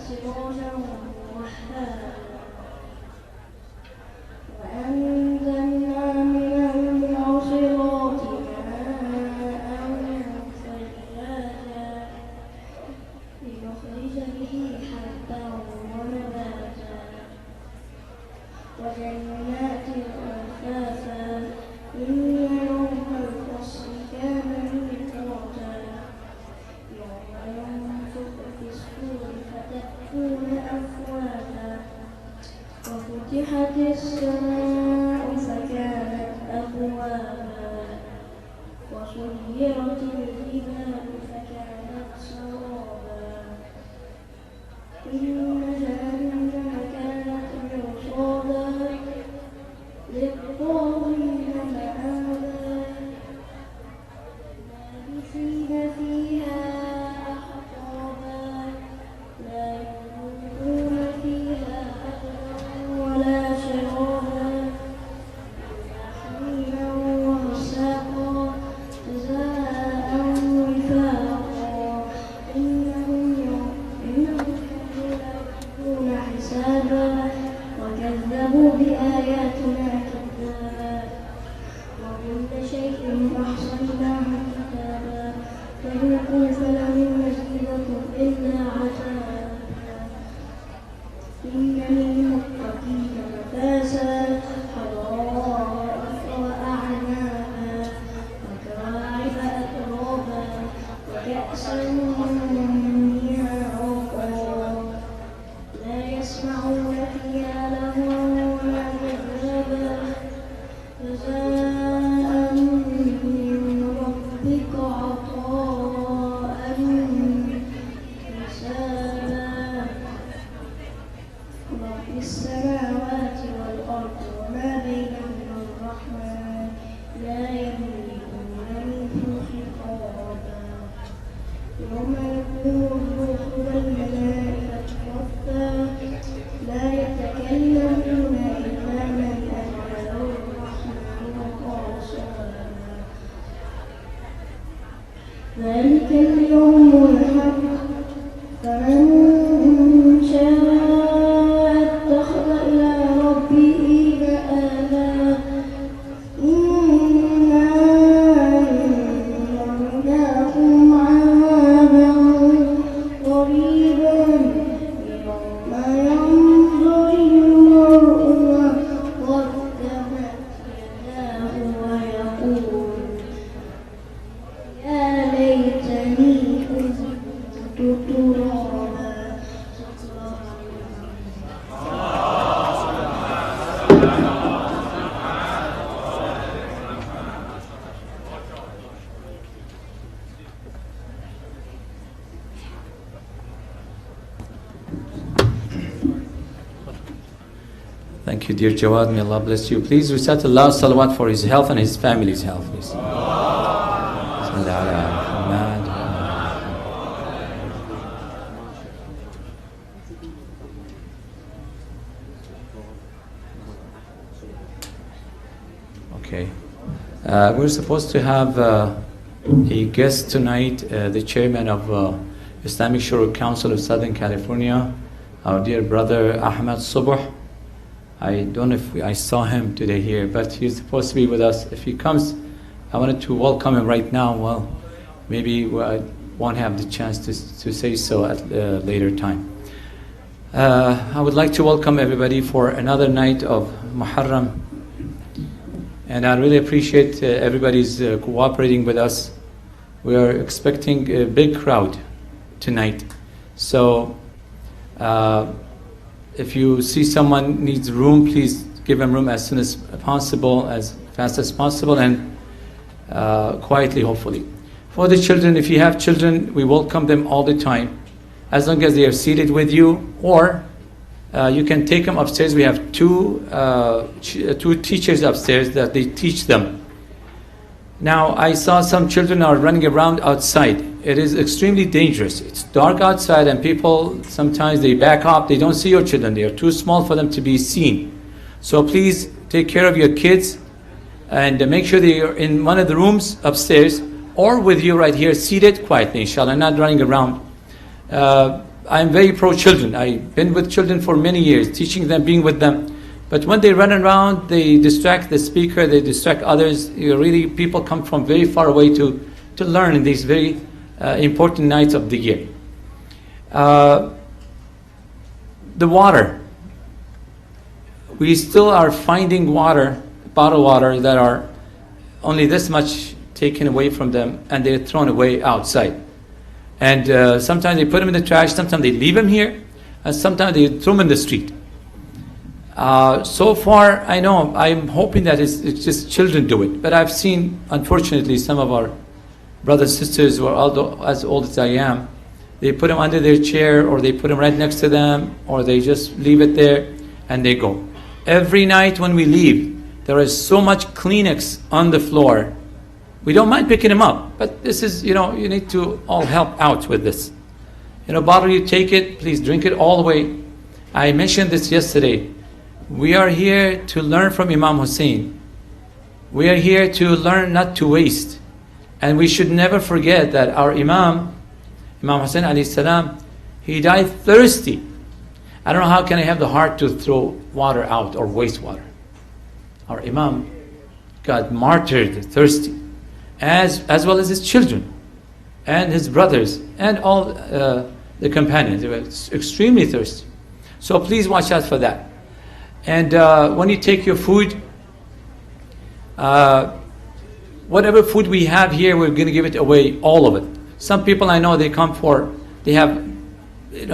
سراجا وهاجا وأنزلنا من المعصرات ماء ثجاجا لنخرج به حبا ونباتا وجنات ألفافا إن يوم الفصل كان ميقاتا يوم ينفخ في الصور فتأتون أفواجا وفتحت السماء فكانت أبوابا وسيرت الجبال فكانت سرابا إن جهنم كانت مرصادا للطاغين مآبا لابثين فيها أحقابا لا يذوقون فيها ولا شرابا إلا حميما وغساقا جزاء وفاقا إنهم يردون حسابا وكذبوا بآياتنا كذابا وكل شيء أحصيناه كتابا فذوقوا فلن نزيدكم إلا عذابا إن للمتقين مفازا حدائق وأعنابا وكواعب أترابا وكأسا دهاقا لا يسمعون فيها لغوا ولا كذابا جزاء من ربك عطاء حسابا رب السماوات والأرض وما بينهما الرحمن لا يملكون منه خطابا يوم يقول الروح والملائكة صفا لا يتكلمون إلا من أذن له الرحمن وقال صوابا ذلك اليوم الحق فمن شاء اتخذ إلى ربه مآبا إنا أنذرناكم عذابا قريبا يوم ينظر المرء ما قدمت يداه ويقول يا ليتني كنت ترابا. Thank you, dear Jawad. May Allah bless you. Please recite Allah salawat for his health and his family's health, please. Okay. We're supposed to have a guest tonight, the chairman of Islamic Shura Council of Southern California, our dear brother Ahmad Subuh. I don't know if I saw him today here, but he's supposed to be with us. If he comes, I wanted to welcome him right now. Well, maybe I won't have the chance to say so at a later time. I would like to welcome everybody for another night of Muharram. And I really appreciate everybody's cooperating with us. We are expecting a big crowd tonight. So if you see someone needs room, please give them room as soon as possible, as fast as possible, and quietly, hopefully. For the children, if you have children, we welcome them all the time, as long as they are seated with you, or you can take them upstairs. We have two teachers upstairs that they teach them. Now, I saw some children are running around outside. It is extremely dangerous. It's dark outside and people, sometimes they back up. They don't see your children. They are too small for them to be seen. So please take care of your kids and make sure they are in one of the rooms upstairs or with you right here, seated quietly, inshallah, not running around. I'm very pro-children. I've been with children for many years, teaching them, being with them. But when they run around, they distract the speaker, they distract others. Really, people come from very far away to learn in these very important nights of the year. The water. We still are finding water, bottled water, that are only this much taken away from them, and they're thrown away outside. And sometimes they put them in the trash, sometimes they leave them here, and sometimes they throw them in the street. So far, I know, I'm hoping that it's just children do it. But I've seen, unfortunately, some of our brothers and sisters who are as old as I am, they put them under their chair, or they put them right next to them, or they just leave it there, and they go. Every night when we leave, there is so much Kleenex on the floor. We don't mind picking them up, but this is, you need to all help out with this. Bottle, you take it, please drink it all the way. I mentioned this yesterday. We are here to learn from Imam Hussein. We are here to learn not to waste. And we should never forget that our Imam Hussein alayhi salam, he died thirsty. I don't know how can I have the heart to throw water out or waste water. Our Imam got martyred thirsty, as well as his children and his brothers and all the companions. They were extremely thirsty. So please watch out for that. And when you take your food, whatever food we have here, we're going to give it away, all of it. Some people I know, they have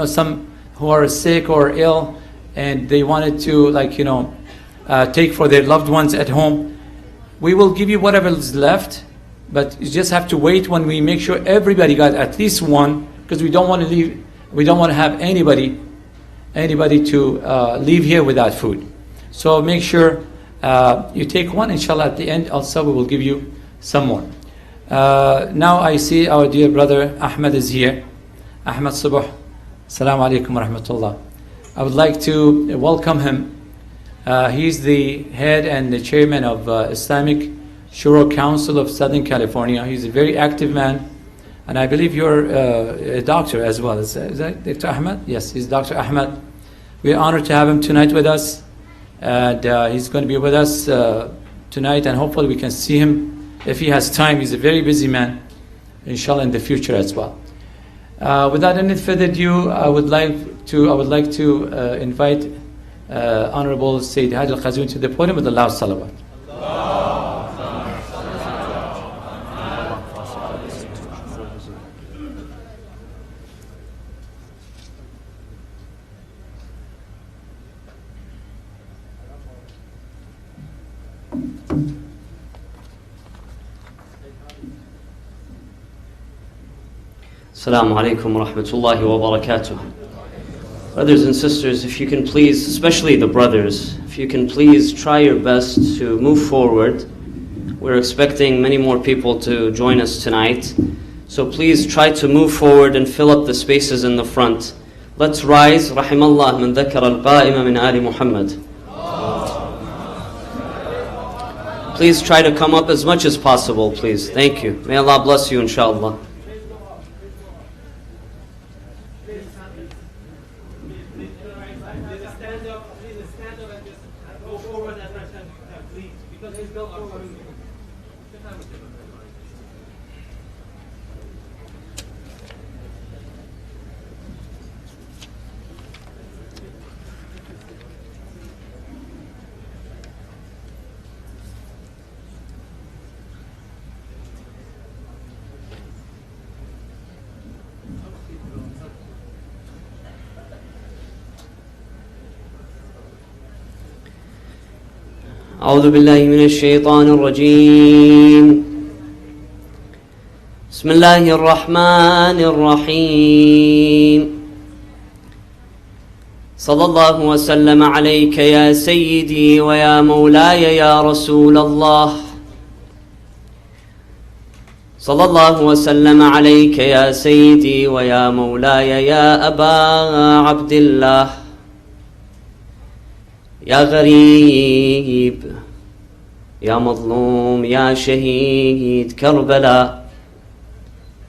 some who are sick or ill, and they wanted to take for their loved ones at home. We will give you whatever is left, but you just have to wait when we make sure everybody got at least one, because we don't want to have anybody to leave here without food. So make sure you take one. Inshallah, at the end also we will give you some more. Now I see our dear brother Ahmed is here. Ahmed Subh. Assalamu alaikum wa rahmatullah. I would like to welcome him. He's the head and the chairman of Islamic Shura Council of Southern California. He's a very active man. And I believe you're a doctor as well. Is that Dr. Ahmed? Yes, he's Dr. Ahmed. We are honored to have him tonight with us. And he's going to be with us tonight, and hopefully we can see him if he has time. He's a very busy man, inshallah, in the future as well. Without any further ado, I would like to invite Honorable Sayyid Hadi Al-Qazwini to the podium with a loud salawat. Assalamu alaikum wa rahmatullahi wa barakatuh. Brothers and sisters, if you can please, especially the brothers, if you can please try your best to move forward. We're expecting many more people to join us tonight. So please try to move forward and fill up the spaces in the front. Let's rise. Rahimallah man dhakara al-qa'ima min ali Muhammad. Please try to come up as much as possible, please. Thank you. May Allah bless you, inshallah. أعوذ بالله من الشيطان الرجيم بسم الله الرحمن الرحيم صلى الله وسلم عليك يا سيدي ويا مولاي يا رسول الله صلى الله وسلم عليك يا سيدي ويا مولاي يا أبا عبد الله يا غريب يا مظلوم يا شهيد كربلاء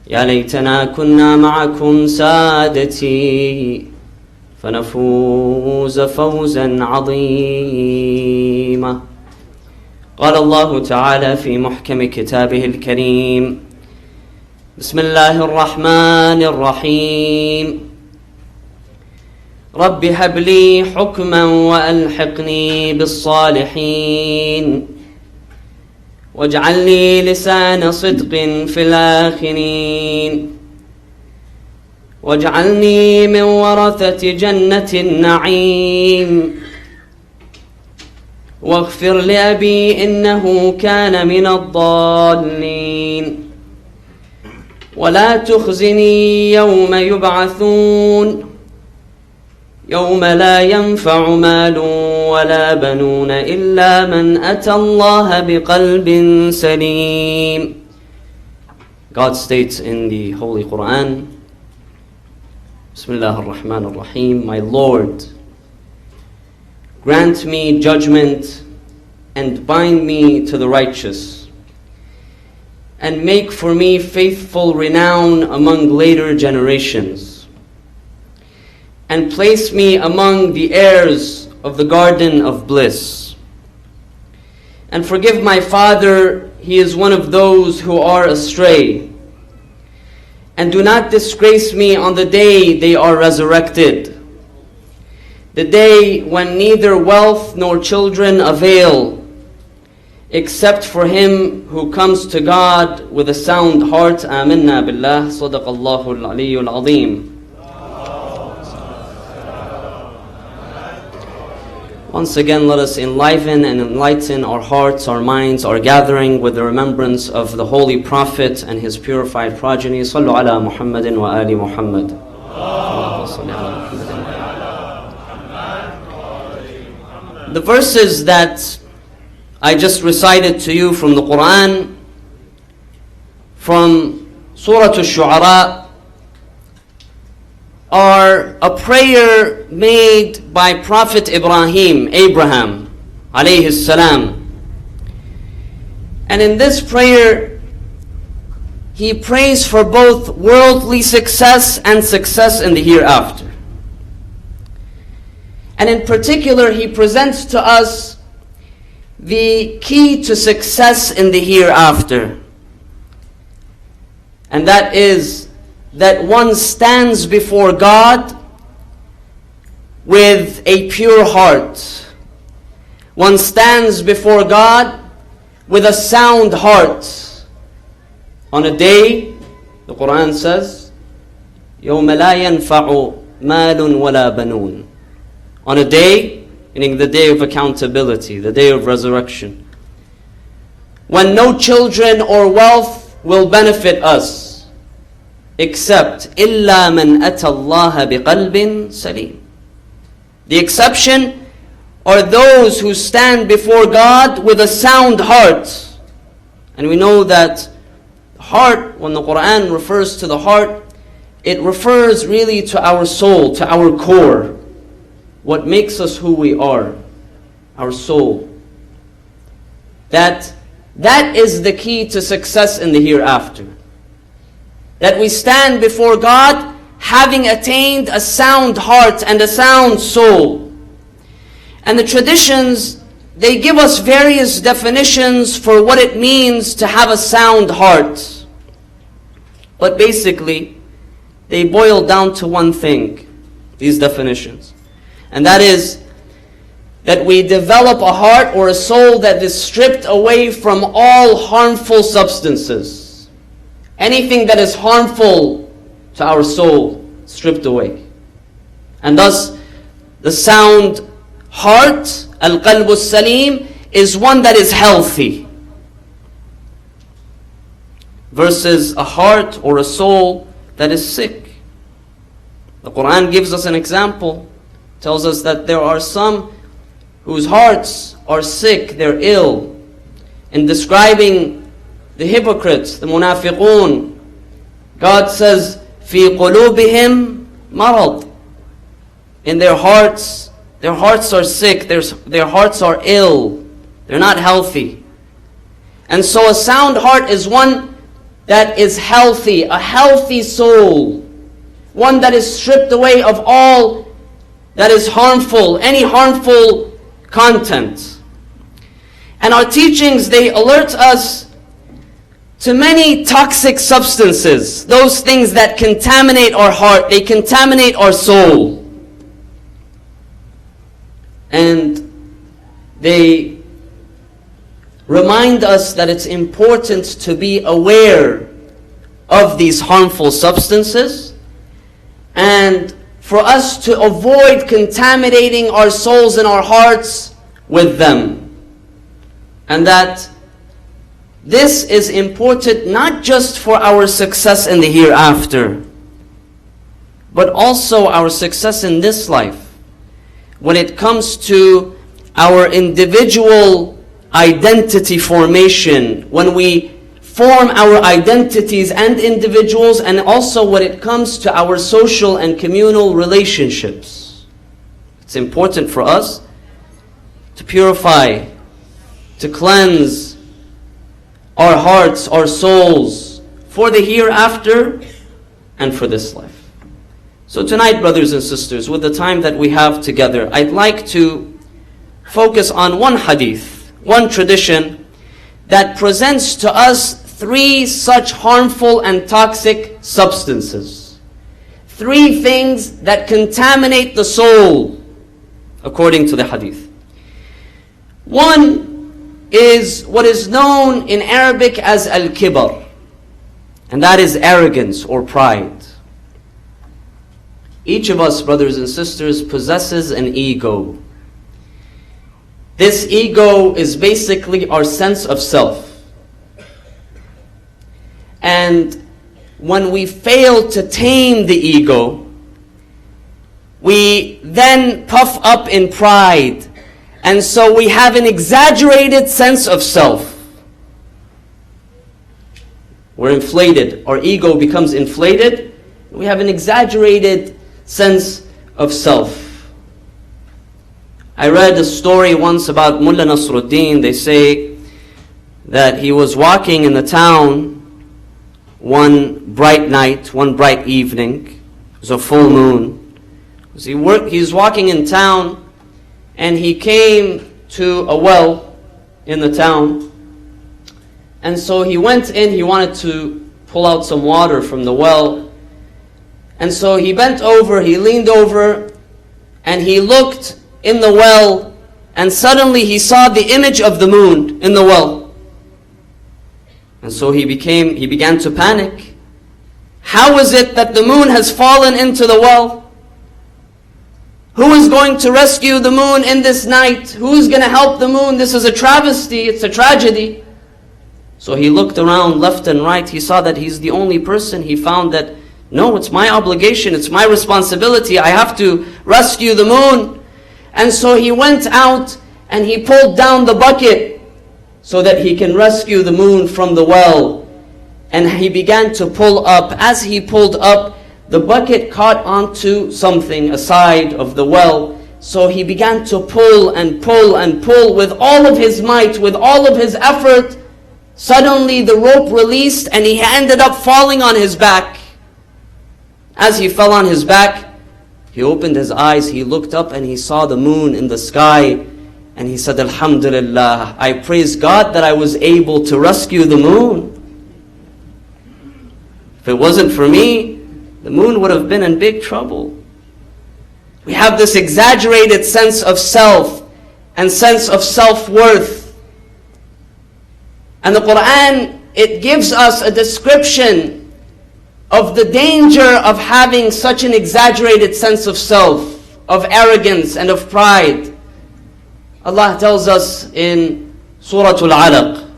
يا ليتنا كنا معكم سادتي فنفوز فوزا عظيما. قال الله تعالى في محكم كتابه الكريم: بسم الله الرحمن الرحيم. رب هب لي حكما وألحقني بالصالحين واجعلني لسان صدق في الآخرين واجعلني من ورثة جنة النعيم واغفر لأبي إنه كان من الضالين ولا تخزني يوم يبعثون يوم لا ينفع مال ولا بنون إلا من أتى الله بقلب سليم. God states in the Holy Quran, Bismillah ar-Rahman ar-Rahim, my Lord, grant me judgment and bind me to the righteous, and make for me faithful renown among later generations, and place me among the heirs of the garden of bliss. And forgive my father, he is one of those who are astray. And do not disgrace me on the day they are resurrected, the day when neither wealth nor children avail, except for him who comes to God with a sound heart. Aminna billah. Sadaqallahu al-aliyyul azim. Once again, let us enliven and enlighten our hearts, our minds, our gathering with the remembrance of the Holy Prophet and his purified progeny. Sallu ala Muhammadin wa ali Muhammad. The verses that I just recited to you from the Quran, from Surah Al-Shu'ara, are a prayer made by Prophet Abraham alayhi salam. And in this prayer, he prays for both worldly success and success in the hereafter. And in particular, he presents to us the key to success in the hereafter. And that is that one stands before God with a pure heart. One stands before God with a sound heart. On a day, the Quran says, يَوْمَ لَا يَنْفَعُ مَالٌ وَلَا بَنُونَ. On a day, meaning the day of accountability, the day of resurrection, when no children or wealth will benefit us, except إِلَّا مَنْ أَتَى اللَّهَ بِقَلْبٍ سَلِيمٍ. The exception are those who stand before God with a sound heart. And we know that heart, when the Quran refers to the heart, it refers really to our soul, to our core. What makes us who we are, our soul. That is the key to success in the hereafter. That we stand before God having attained a sound heart and a sound soul. And the traditions, they give us various definitions for what it means to have a sound heart. But basically, they boil down to one thing, these definitions. And that is that we develop a heart or a soul that is stripped away from all harmful substances. Anything that is harmful to our soul, stripped away. And thus, the sound heart, al-qalbu salim, is one that is healthy, versus a heart or a soul that is sick. The Quran gives us an example, tells us that there are some whose hearts are sick, they're ill. In describing the hypocrites, the munafiqun, God says, fi qulubihim marad. In their hearts are sick, their hearts are ill, they're not healthy. And so a sound heart is one that is healthy, a healthy soul, one that is stripped away of all that is harmful, any harmful content. And our teachings, they alert us to many toxic substances, those things that contaminate our heart, they contaminate our soul. And they remind us that it's important to be aware of these harmful substances and for us to avoid contaminating our souls and our hearts with them. And that this is important not just for our success in the hereafter, but also our success in this life. When it comes to our individual identity formation, when we form our identities and individuals, and also when it comes to our social and communal relationships. It's important for us to purify, to cleanse our hearts, our souls, for the hereafter and for this life. So tonight, brothers and sisters, with the time that we have together, I'd like to focus on one hadith, one tradition that presents to us 3 such harmful and toxic substances. 3 things that contaminate the soul, according to the hadith. One is what is known in Arabic as al-kibar, and that is arrogance or pride. Each of us, brothers and sisters, possesses an ego. This ego is basically our sense of self. And when we fail to tame the ego, we then puff up in pride. And so we have an exaggerated sense of self. We're inflated. Our ego becomes inflated. We have an exaggerated sense of self. I read a story once about Mullah Nasruddin. They say that he was walking in the town one bright night, one bright evening. It was a full moon. He's walking in town, and he came to a well in the town. And so he went in, he wanted to pull out some water from the well. And so he bent over, he leaned over, and he looked in the well, and suddenly he saw the image of the moon in the well. And so he began to panic. How is it that the moon has fallen into the well? Who is going to rescue the moon in this night? Who's going to help the moon? This is a travesty, it's a tragedy. So he looked around left and right. He saw that he's the only person. He found that, no, it's my obligation, it's my responsibility. I have to rescue the moon. And so he went out and he pulled down the bucket so that he can rescue the moon from the well. And he began to pull up. As he pulled up, the bucket caught onto something, a side of the well. So he began to pull and pull and pull with all of his might, with all of his effort. Suddenly the rope released and he ended up falling on his back. As he fell on his back, he opened his eyes, he looked up and he saw the moon in the sky. And he said, Alhamdulillah, I praise God that I was able to rescue the moon. If it wasn't for me, the moon would have been in big trouble. We have this exaggerated sense of self and sense of self-worth. And the Quran, it gives us a description of the danger of having such an exaggerated sense of self, of arrogance and of pride. Allah tells us in Surah Al-Alaq,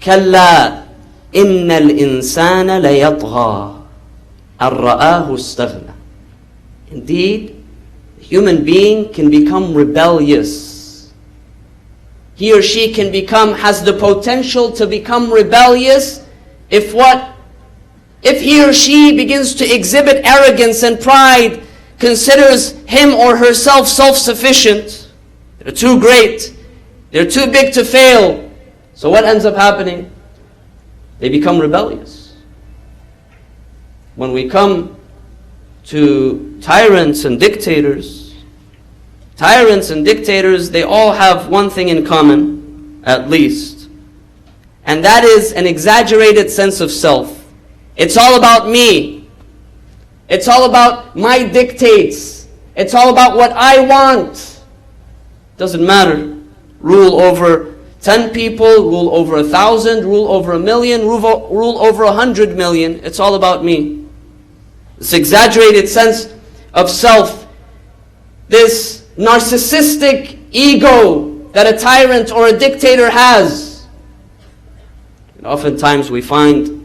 كَلَّا إِنَّ الْإِنسَانَ لَيَطْغَى أَن رَآهُ اسْتَغْنَى. Indeed, the human being can become rebellious. He or she has the potential to become rebellious if he or she begins to exhibit arrogance and pride, considers him or herself self-sufficient. They're too great. They're too big to fail. So what ends up happening? They become rebellious. when we come to tyrants and dictators, they all have one thing in common, at least. And that is an exaggerated sense of self. It's all about me. It's all about my dictates. It's all about what I want. Doesn't matter. Rule over 10 people, rule over 1,000, rule over 1,000,000, rule over 100 million. It's all about me. This exaggerated sense of self, this narcissistic ego that a tyrant or a dictator has. And oftentimes we find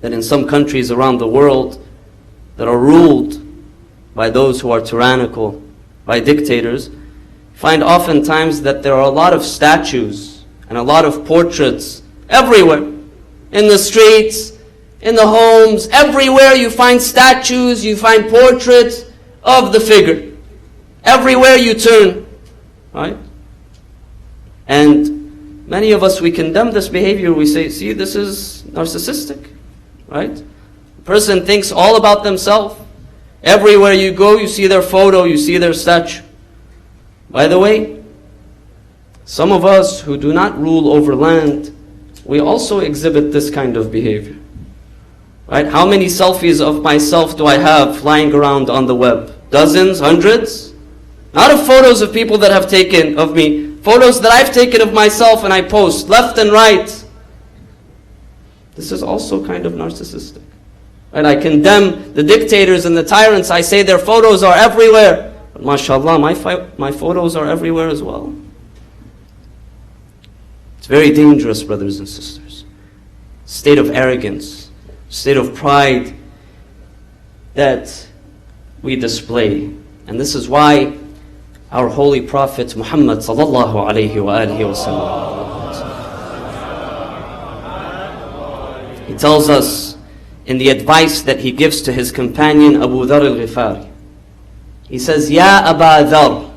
that in some countries around the world that are ruled by those who are tyrannical, by dictators, find oftentimes that there are a lot of statues and a lot of portraits everywhere. In the streets, in the homes, everywhere you find statues, you find portraits of the figure. Everywhere you turn, right? And many of us, we condemn this behavior. We say, see, this is narcissistic, right? The person thinks all about themselves. Everywhere you go, you see their photo, you see their statue. By the way, some of us who do not rule over land, we also exhibit this kind of behavior. Right? How many selfies of myself do I have flying around on the web? Dozens? Hundreds? Not of photos of people that have taken of me. Photos that I've taken of myself and I post left and right. This is also kind of narcissistic. Right? I condemn the dictators and the tyrants. I say their photos are everywhere. But mashallah, my photos are everywhere as well. It's very dangerous, brothers and sisters. State of arrogance, state of pride that we display. And this is why our holy Prophet Muhammad sallallahu alayhi wa alihi wa sallam, he tells us in the advice that he gives to his companion Abu Dharr al-Ghifari. He says, Ya Aba Dharr,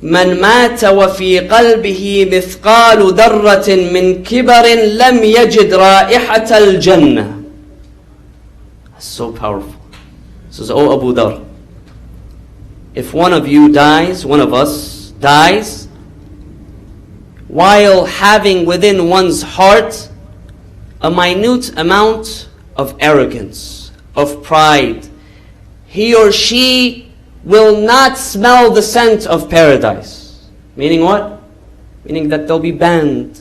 من مات وفي قلبه مثقال ذرة من كبر لم يجد رائحة الجنة. That's so powerful. He says, O Abu Dharr, if one of you dies, one of us dies, while having within one's heart a minute amount of arrogance, of pride, he or she will not smell the scent of paradise. Meaning what? Meaning that they'll be banned.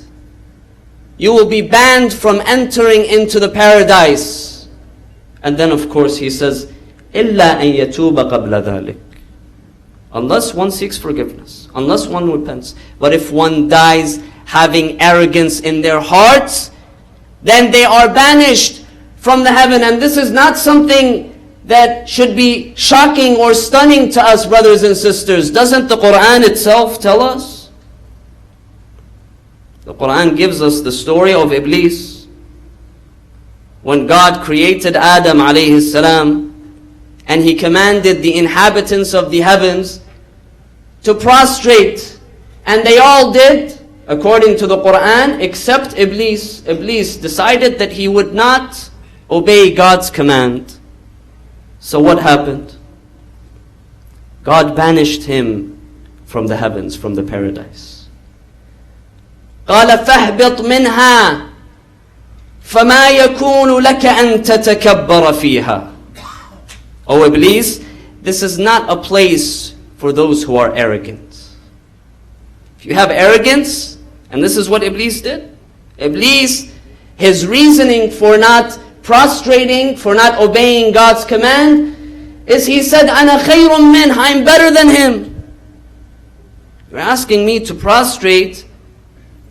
You will be banned from entering into the paradise. And then of course he says, إِلَّا أَن يَتُوبَ قَبْلَ ذَلِكَ. Unless one seeks forgiveness, unless one repents. But if one dies having arrogance in their hearts, then they are banished from the heaven. And this is not something that should be shocking or stunning to us, brothers and sisters. Doesn't the Quran itself tell us? The Quran gives us the story of Iblis. When God created Adam alayhi salam, and he commanded the inhabitants of the heavens to prostrate, and they all did, according to the Quran, except Iblis. Iblis decided that he would not obey God's command. So what happened? God banished him from the heavens, from the paradise. قَالَ فَاهْبِطْ مِنْهَا فَمَا يَكُونُ لَكَ أَن تَتَكَبَّرَ فِيهَا. O Iblis, this is not a place for those who are arrogant. If you have arrogance, and this is what Iblis did. Iblis, his reasoning for not prostrating, for not obeying God's command, is he said, أَنَا خَيْرٌ مِّنْهُ, I'm better than him. You're asking me to prostrate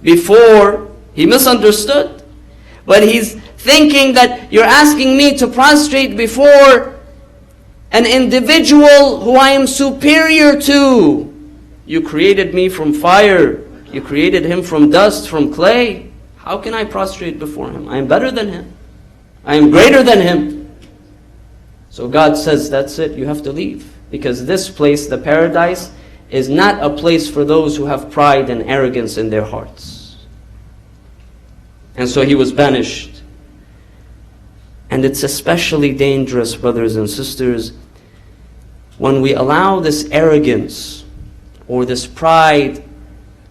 before, he misunderstood. But he's thinking that you're asking me to prostrate before an individual who I am superior to. You created me from fire. You created him from dust, from clay. How can I prostrate before him? I am better than him. I am greater than him. So God says, that's it, you have to leave. Because this place, the paradise, is not a place for those who have pride and arrogance in their hearts. And so he was banished. And it's especially dangerous, brothers and sisters, when we allow this arrogance or this pride,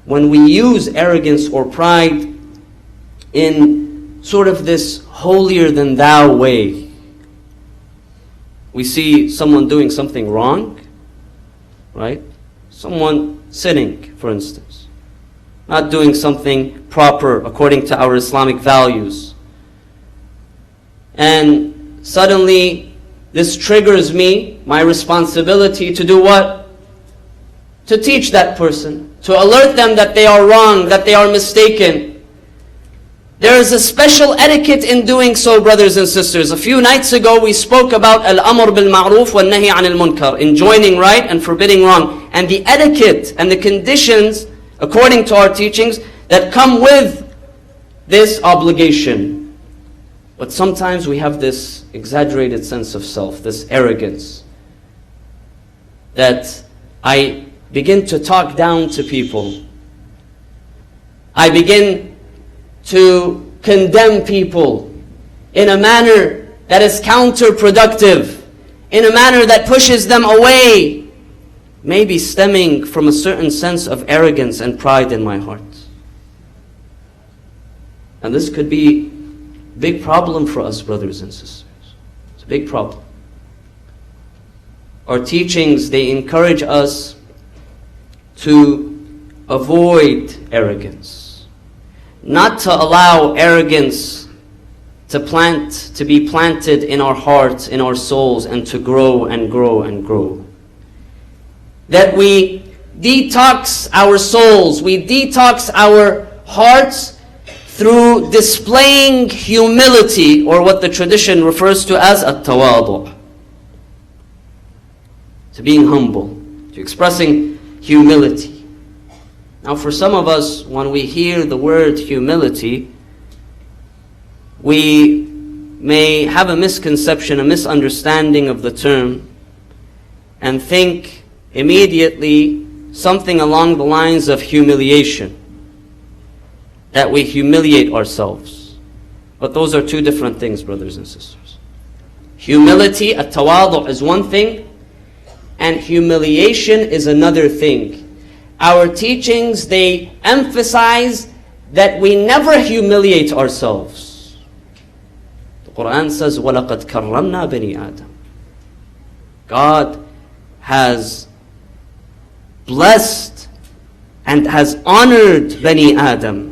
when we use arrogance or pride in sort of this holier than thou way. We see someone doing something wrong, right? Someone sinning, for instance, not doing something proper according to our Islamic values. And suddenly this triggers me, my responsibility to do what? To teach that person, to alert them that they are wrong, that they are mistaken. There is a special etiquette in doing so, brothers and sisters. A few nights ago we spoke about al-amr bil-ma'ruf wal-nahi anil munkar, enjoining right and forbidding wrong, and the etiquette and the conditions, according to our teachings, that come with this obligation. But sometimes we have this exaggerated sense of self, this arrogance, that I begin to talk down to people. I begin to condemn people in a manner that is counterproductive, in a manner that pushes them away, maybe stemming from a certain sense of arrogance and pride in my heart. And this could be a big problem for us, brothers and sisters. It's a big problem. Our teachings, they encourage us to avoid arrogance, not to allow arrogance to be planted in our hearts, in our souls, and to grow and grow and grow. That we detox our souls, we detox our hearts through displaying humility, or what the tradition refers to as at-tawadu', to being humble, to expressing humility. Now for some of us, when we hear the word humility, we may have a misconception, a misunderstanding of the term, and think immediately something along the lines of humiliation, that we humiliate ourselves. But those are two different things, brothers and sisters. Humility, at-tawadu' is one thing, and humiliation is another thing. Our teachings, they emphasize that we never humiliate ourselves. The Quran says, وَلَقَدْ كَرَّمْنَا بَنِي آدَمَ. God has blessed and has honored Bani Adam.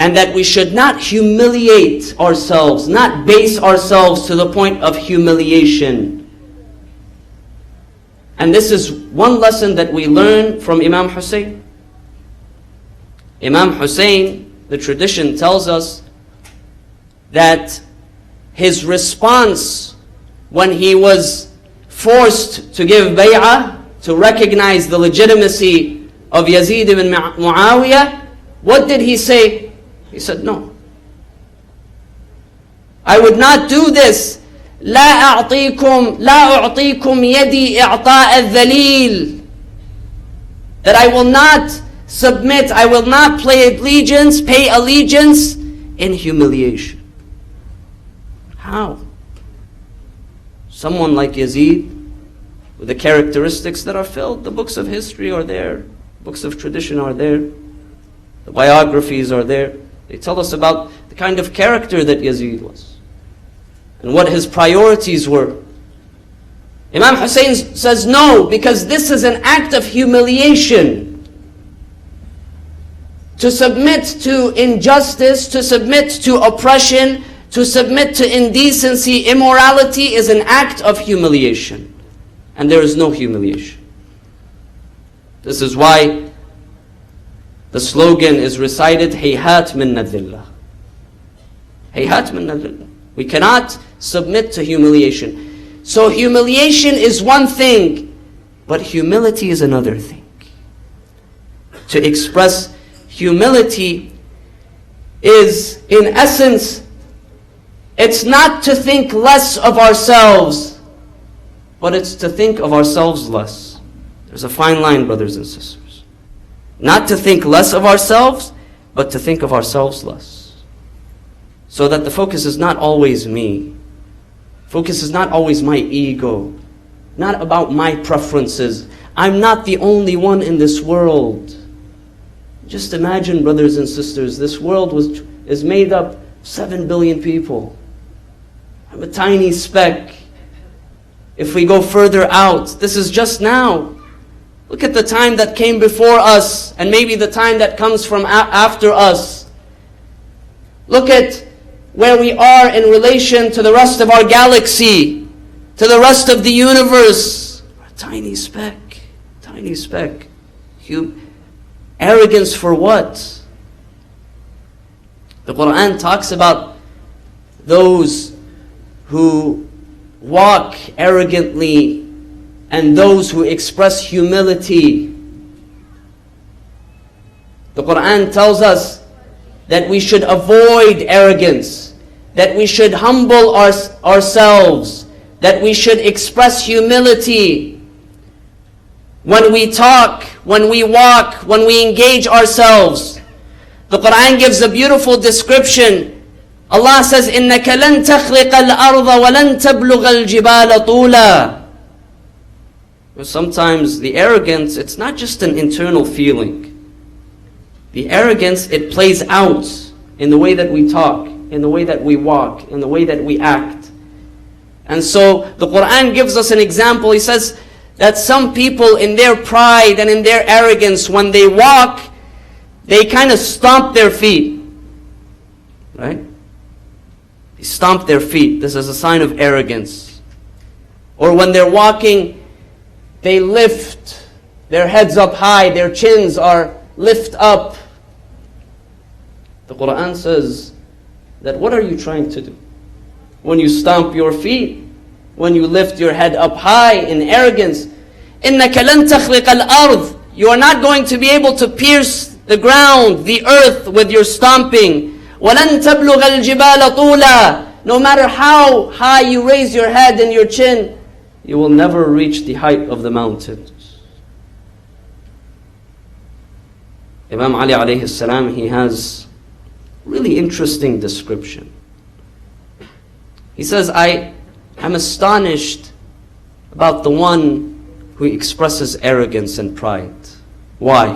And that we should not humiliate ourselves, not base ourselves to the point of humiliation. And this is one lesson that we learn from Imam Hussein. Imam Hussein, the tradition tells us that his response when he was forced to give bay'ah, to recognize the legitimacy of Yazid ibn Muawiyah, what did he say? He said, no. I would not do this. لا أعطيكم يدي إعطاء الذليل. That I will not submit, I will not pay allegiance in humiliation. How? Someone like Yazid, with the characteristics that are filled, the books of history are there, books of tradition are there, the biographies are there. They tell us about the kind of character that Yazid was, and what his priorities were. Imam Hussein says no, because this is an act of humiliation. To submit to injustice, to submit to oppression, to submit to indecency, immorality is an act of humiliation. And there is no humiliation. This is why the slogan is recited, Hayhat minna dhillah. Hayhat minna dhillah. We cannot submit to humiliation. So humiliation is one thing, but humility is another thing. To express humility is, in essence, it's not to think less of ourselves, but it's to think of ourselves less. There's a fine line, brothers and sisters. Not to think less of ourselves, but to think of ourselves less. so that the focus is not always me. Focus is not always my ego, not about my preferences. I'm not the only one in this world. Just imagine, brothers and sisters, this world is made up of 7 billion people. I'm a tiny speck. If we go further out, this is just now. Look at the time that came before us, and maybe the time that comes from after us. Look at where we are in relation to the rest of our galaxy, to the rest of the universe. A tiny speck, tiny speck. Arrogance for what? The Quran talks about those who walk arrogantly and those who express humility. The Quran tells us that we should avoid arrogance, that we should humble ourselves, that we should express humility when we talk, when we walk, when we engage ourselves. The Quran gives a beautiful description. Allah says, إِنَّكَ لَن تَخْرِقَ الْأَرْضَ وَلَن تَبْلُغَ الْجِبَالَ طُولًا. Sometimes the arrogance, it's not just an internal feeling. The arrogance, it plays out in the way that we talk, in the way that we walk, in the way that we act. And so the Quran gives us an example. He says that some people in their pride and in their arrogance, when they walk, they kind of stomp their feet. Right? They stomp their feet. This is a sign of arrogance. Or when they're walking, they lift their heads up high, their chins are lift up. The Quran says that what are you trying to do? When you stomp your feet, when you lift your head up high in arrogance, إِنَّكَ لَن تَخْرِقَ الْأَرْضِ. You are not going to be able to pierce the ground, the earth with your stomping. وَلَن تَبْلُغَ الْجِبَالَ طُولًا. No matter how high you raise your head and your chin, you will never reach the height of the mountains. Imam Ali alayhi salam, he has really interesting description. He says, I'm astonished about the one who expresses arrogance and pride. Why?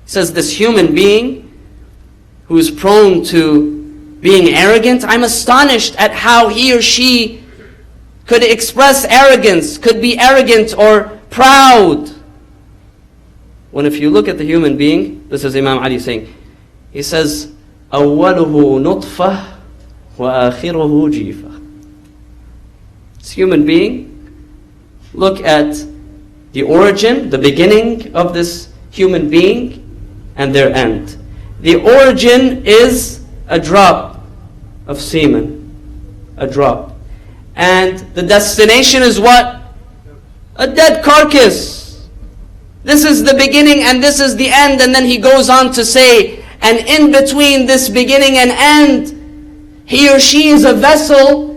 He says, this human being who is prone to being arrogant, I'm astonished at how he or she could express arrogance, could be arrogant or proud. When if you look at the human being, this is Imam Ali saying, he says, أَوَّلُهُ نُطْفَةٌ وَآخِرُهُ جِيفَةٌ. This human being, look at the origin, the beginning of this human being and their end. The origin is a drop of semen, a drop. And the destination is what? A dead carcass. This is the beginning and this is the end. And then he goes on to say, and in between this beginning and end, he or she is a vessel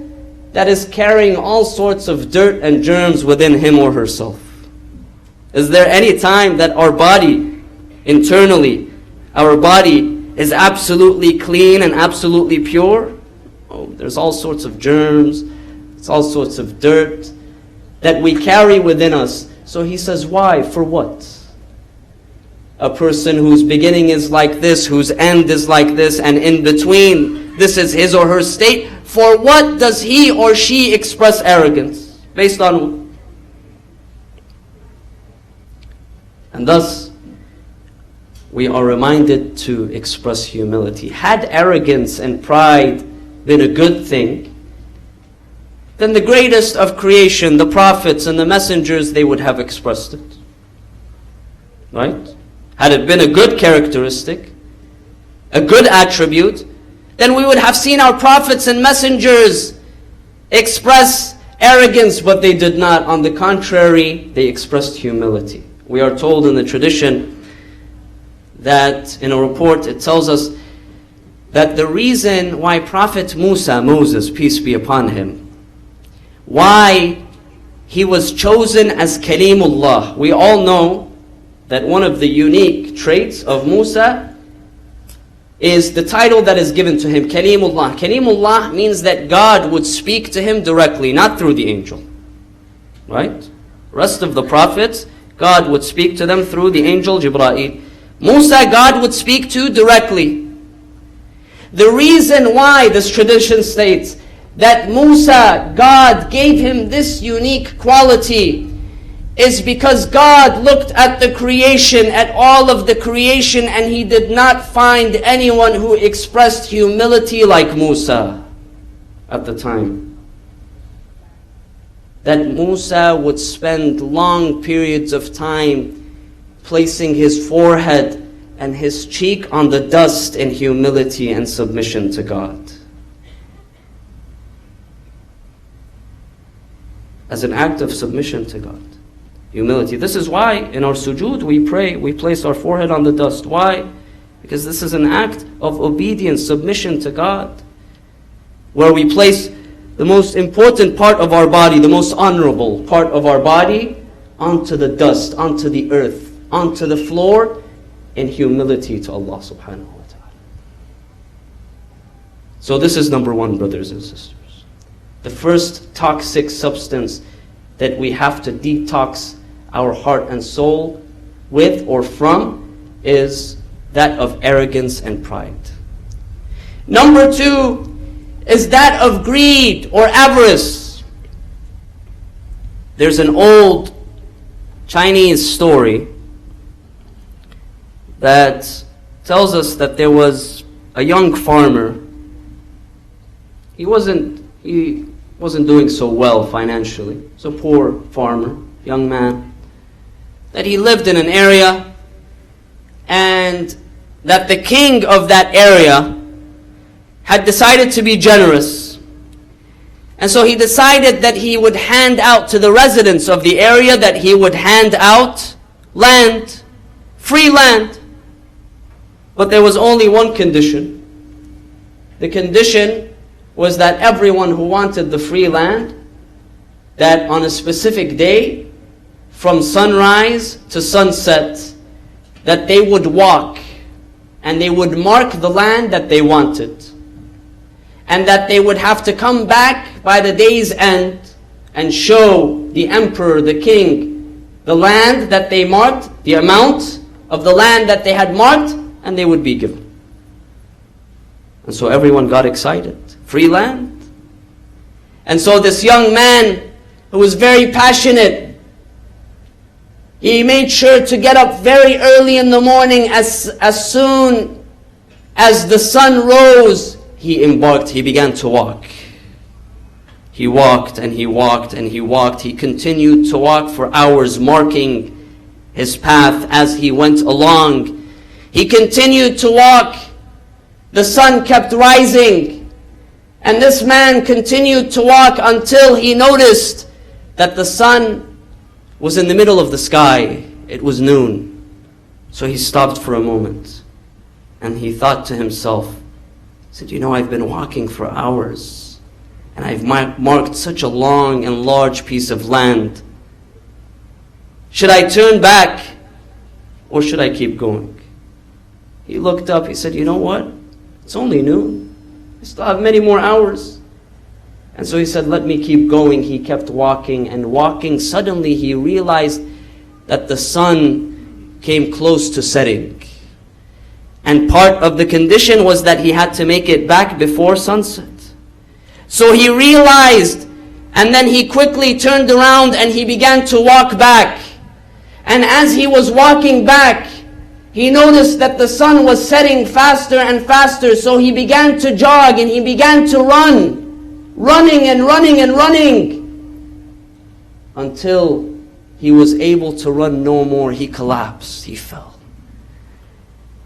that is carrying all sorts of dirt and germs within him or herself. Is there any time that our body, internally, our body is absolutely clean and absolutely pure? Oh, there's all sorts of germs, it's all sorts of dirt that we carry within us. So he says, why? For what? A person whose beginning is like this, whose end is like this, and in between, this is his or her state. For what does he or she express arrogance? Based on? And thus, we are reminded to express humility. Had arrogance and pride been a good thing, then the greatest of creation, the prophets and the messengers, they would have expressed it. Right? Had it been a good characteristic, a good attribute, then we would have seen our prophets and messengers express arrogance, but they did not. On the contrary, they expressed humility. We are told in the tradition that in a report it tells us that the reason why Prophet Moses, peace be upon him, why he was chosen as Kalimullah. We all know that one of the unique traits of Musa is the title that is given to him, Kalimullah. Kalimullah means that God would speak to him directly, not through the angel. Right? Rest of the prophets, God would speak to them through the angel Jibreel. Musa, God would speak to directly. The reason why this tradition states that Musa, God gave him this unique quality is because God looked at the creation, at all of the creation, and He did not find anyone who expressed humility like Musa at the time. That Musa would spend long periods of time placing his forehead and his cheek on the dust in humility and submission to God. As an act of submission to God. Humility. This is why in our sujood we pray, we place our forehead on the dust. Why? Because this is an act of obedience, submission to God. Where we place the most important part of our body, the most honorable part of our body, onto the dust, onto the earth, onto the floor, in humility to Allah subhanahu wa ta'ala. So this is number one, brothers and sisters. The first toxic substance that we have to detox our heart and soul with or from is that of arrogance and pride. Number two is that of greed or avarice. There's an old Chinese story that tells us that there was a young farmer. He wasn't doing so well financially. He was a poor farmer, young man. That he lived in an area, and that the king of that area had decided to be generous. And so he decided that he would hand out to the residents of the area, that he would hand out land, free land. But there was only one condition. The condition was that everyone who wanted the free land, that on a specific day, from sunrise to sunset, that they would walk and they would mark the land that they wanted. And that they would have to come back by the day's end and show the emperor, the king, the land that they marked, the amount of the land that they had marked, and they would be given. And so everyone got excited. Free land. And so this young man who was very passionate, he made sure to get up very early in the morning. As soon as the sun rose, he embarked, he began to walk. He walked and he walked and he walked. He continued to walk for hours, marking his path as he went along. He continued to walk. The sun kept rising. And this man continued to walk until he noticed that the sun was in the middle of the sky. It was noon. So he stopped for a moment. And he thought to himself, he said, I've been walking for hours. And I've marked such a long and large piece of land. Should I turn back? Or should I keep going? He looked up, he said, you know what? It's only noon. I still have many more hours. And so he said, let me keep going. He kept walking and walking. Suddenly he realized that the sun came close to setting. And part of the condition was that he had to make it back before sunset. So he realized, and then he quickly turned around and he began to walk back. And as he was walking back, he noticed that the sun was setting faster and faster. So he began to jog and he began to run. Running and running and running until he was able to run no more. He collapsed. He fell.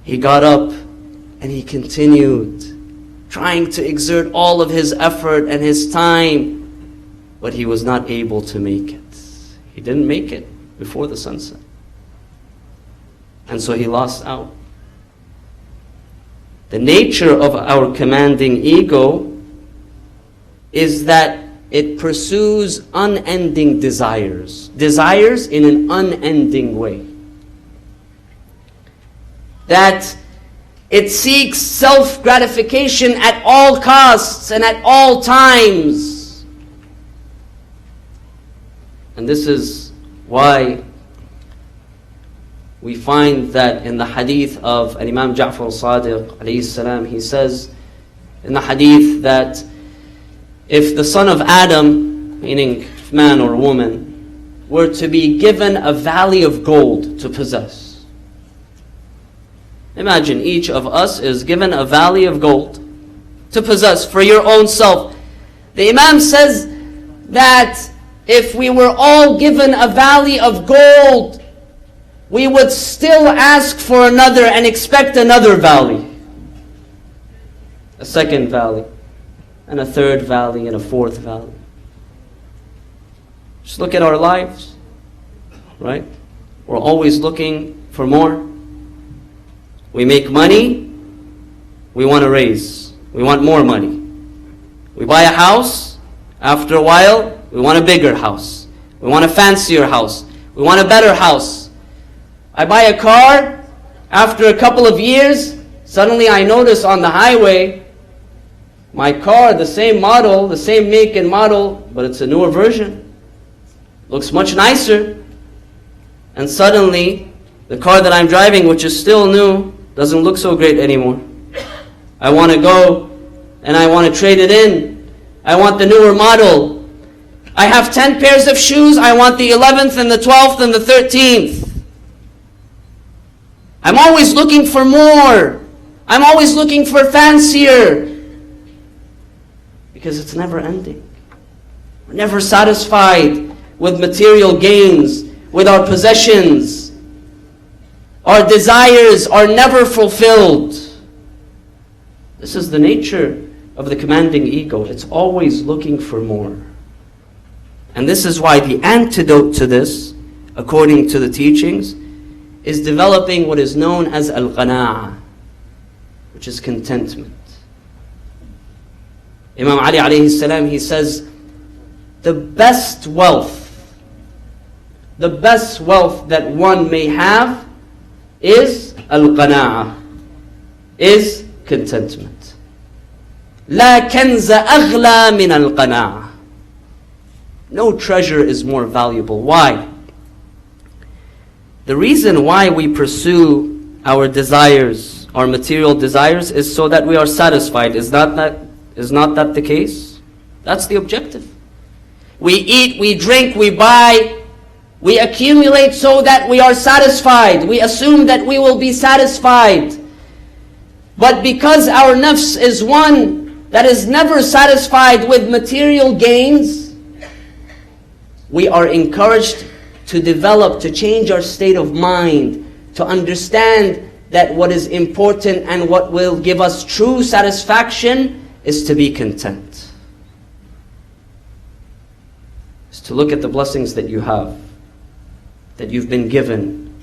He got up and he continued trying to exert all of his effort and his time, but he was not able to make it. He didn't make it before the sunset. And so he lost out. The nature of our commanding ego is that it pursues unending desires. Desires in an unending way. That It seeks self-gratification at all costs and at all times. And this is why we find that in the hadith of Imam Ja'far al-Sadiq alayhi salam, he says in the hadith that if the son of Adam, meaning man or woman, were to be given a valley of gold to possess. Imagine each of us is given a valley of gold to possess for your own self. The Imam says that if we were all given a valley of gold, we would still ask for another and expect another valley. A second valley, and a third valley, and a fourth valley. Just look at our lives, right? We're always looking for more. We make money, we want to raise. We want more money. We buy a house, after a while, we want a bigger house. We want a fancier house. We want a better house. I buy a car, after a couple of years, suddenly I notice on the highway, my car, the same model, the same make and model, but it's a newer version. Looks much nicer. And suddenly, the car that I'm driving, which is still new, doesn't look so great anymore. I want to go and I want to trade it in. I want the newer model. I have 10 pairs of shoes, I want the 11th and the 12th and the 13th. I'm always looking for more. I'm always looking for fancier. Because it's never ending. We're never satisfied with material gains, with our possessions. Our desires are never fulfilled. This is the nature of the commanding ego. It's always looking for more. And this is why the antidote to this, according to the teachings, is developing what is known as al-qana'ah, which is contentment. Imam Ali alayhi salam, he says, the best wealth that one may have is al-qana'ah, is contentment. La kanza aghla min al-qana'ah. No treasure is more valuable. Why? The reason why we pursue our desires, our material desires, is so that we are satisfied. Is not that the case? That's the objective. We eat, we drink, we buy, we accumulate so that we are satisfied. We assume that we will be satisfied. But because our nafs is one that is never satisfied with material gains, we are encouraged to develop, to change our state of mind, to understand that what is important and what will give us true satisfaction is to be content. Is to look at the blessings that you have, that you've been given,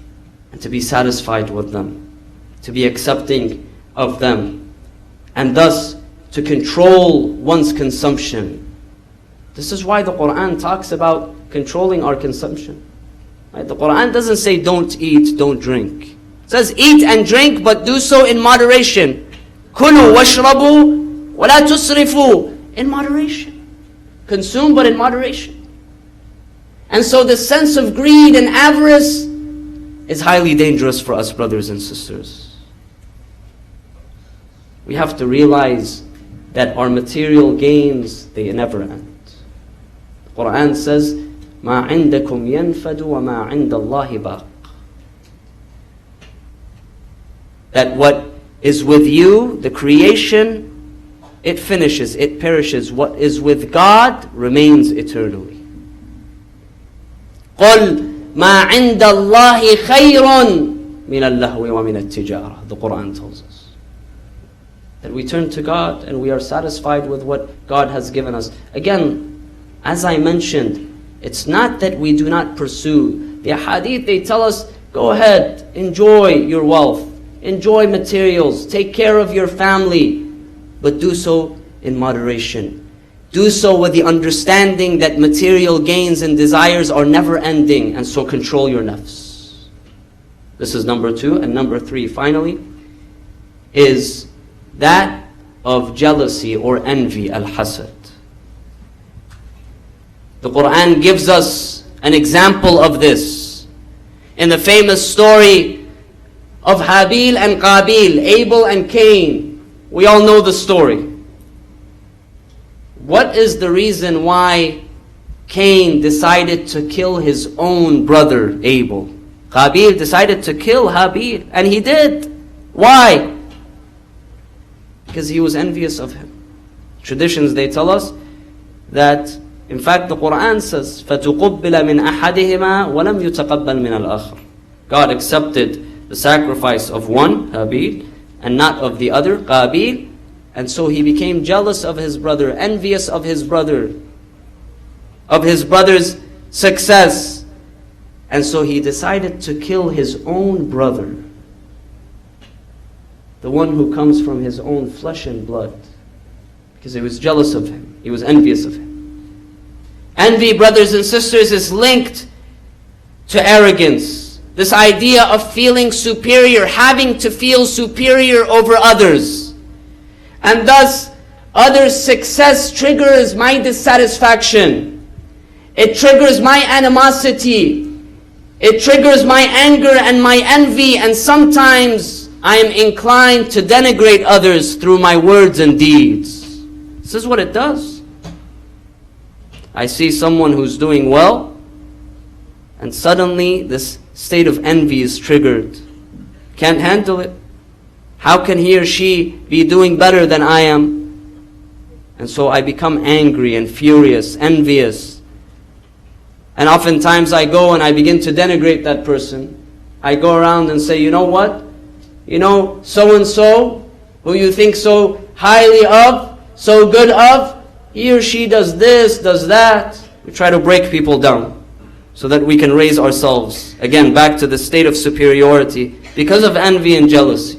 and to be satisfied with them, to be accepting of them, and thus to control one's consumption. This is why the Quran talks about controlling our consumption. Right? The Quran doesn't say don't eat, don't drink. It says eat and drink, but do so in moderation. Kulu washrabu wa la tusrifu. In moderation. Consume, but in moderation. And so the sense of greed and avarice is highly dangerous for us, brothers and sisters. We have to realize that our material gains, they never end. The Quran says, مَا عِنْدَكُمْ يَنْفَدُ وَمَا عِنْدَ اللَّهِ بَاقٍ. That what is with you, the creation, it finishes, it perishes. What is with God remains eternally. قُلْ مَا عِنْدَ اللَّهِ خَيْرٌ مِنَ اللَّهْوِ وَمِنَ التِّجَارَةِ. The Quran tells us that we turn to God and we are satisfied with what God has given us. Again, as I mentioned, it's not that we do not pursue. The hadith, they tell us, go ahead, enjoy your wealth, enjoy materials, take care of your family, but do so in moderation. Do so with the understanding that material gains and desires are never ending, and so control your nafs. This is number 2. And number 3, finally, is that of jealousy or envy, al-hasad. The Quran gives us an example of this in the famous story of Habil and Qabil, Abel and Cain. We all know the story. What is the reason why Cain decided to kill his own brother Abel? Qabil decided to kill Habil, and he did. Why? Because he was envious of him. Traditions, they tell us that, in fact, the Quran says, فَتُقُبِّلَ مِنْ أَحَدِهِمَا وَلَمْ يُتَقَبَّلْ مِنَ الْآخَرِ. God accepted the sacrifice of one, Habil, and not of the other, Qabil. And so he became jealous of his brother, envious of his brother, of his brother's success. And so he decided to kill his own brother, the one who comes from his own flesh and blood, because he was jealous of him. He was envious of him. Envy, brothers and sisters, is linked to arrogance. This idea of feeling superior, having to feel superior over others. And thus, others' success triggers my dissatisfaction. It triggers my animosity. It triggers my anger and my envy, and sometimes I am inclined to denigrate others through my words and deeds. This is what it does. I see someone who's doing well, and suddenly this state of envy is triggered. Can't handle it. How can he or she be doing better than I am? And so I become angry and furious, envious. And oftentimes I go and I begin to denigrate that person. I go around and say, you know what? You know, so-and-so, who you think so highly of, so good of, he or she does this, does that. We try to break people down so that we can raise ourselves, again, back to the state of superiority because of envy and jealousy.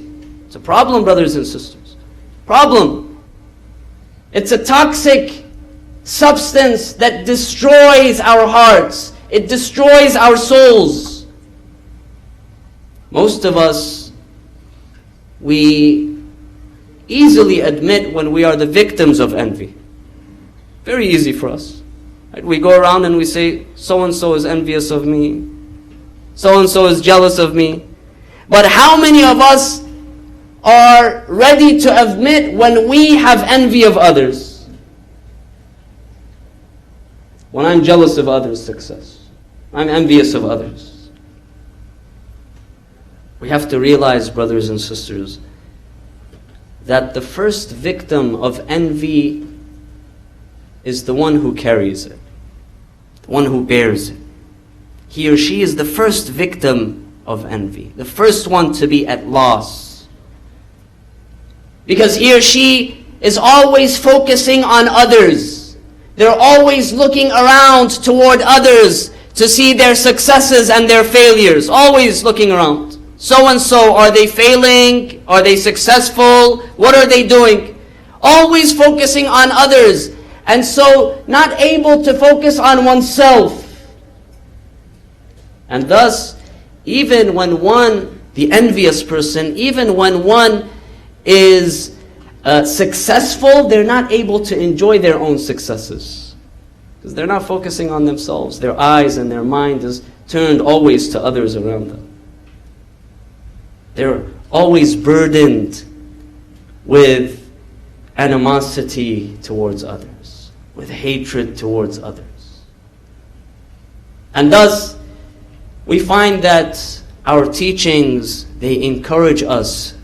It's a problem, brothers and sisters. Problem. It's a toxic substance that destroys our hearts. It destroys our souls. Most of us, we easily admit when we are the victims of envy. Very easy for us. Right? We go around and we say, so-and-so is envious of me. So-and-so is jealous of me. But how many of us are ready to admit when we have envy of others? When I'm jealous of others' success. I'm envious of others. We have to realize, brothers and sisters, that the first victim of envy is the one who carries it, the one who bears it. He or she is the first victim of envy, the first one to be at loss. Because he or she is always focusing on others. They're always looking around toward others to see their successes and their failures. Always looking around. So-and-so, are they failing? Are they successful? What are they doing? Always focusing on others. And so not able to focus on oneself. And thus, even when one, the envious person, even when one is successful, they're not able to enjoy their own successes. Because they're not focusing on themselves. Their eyes and their mind is turned always to others around them. They're always burdened with animosity towards others, with hatred towards others. And thus, we find that our teachings, they encourage us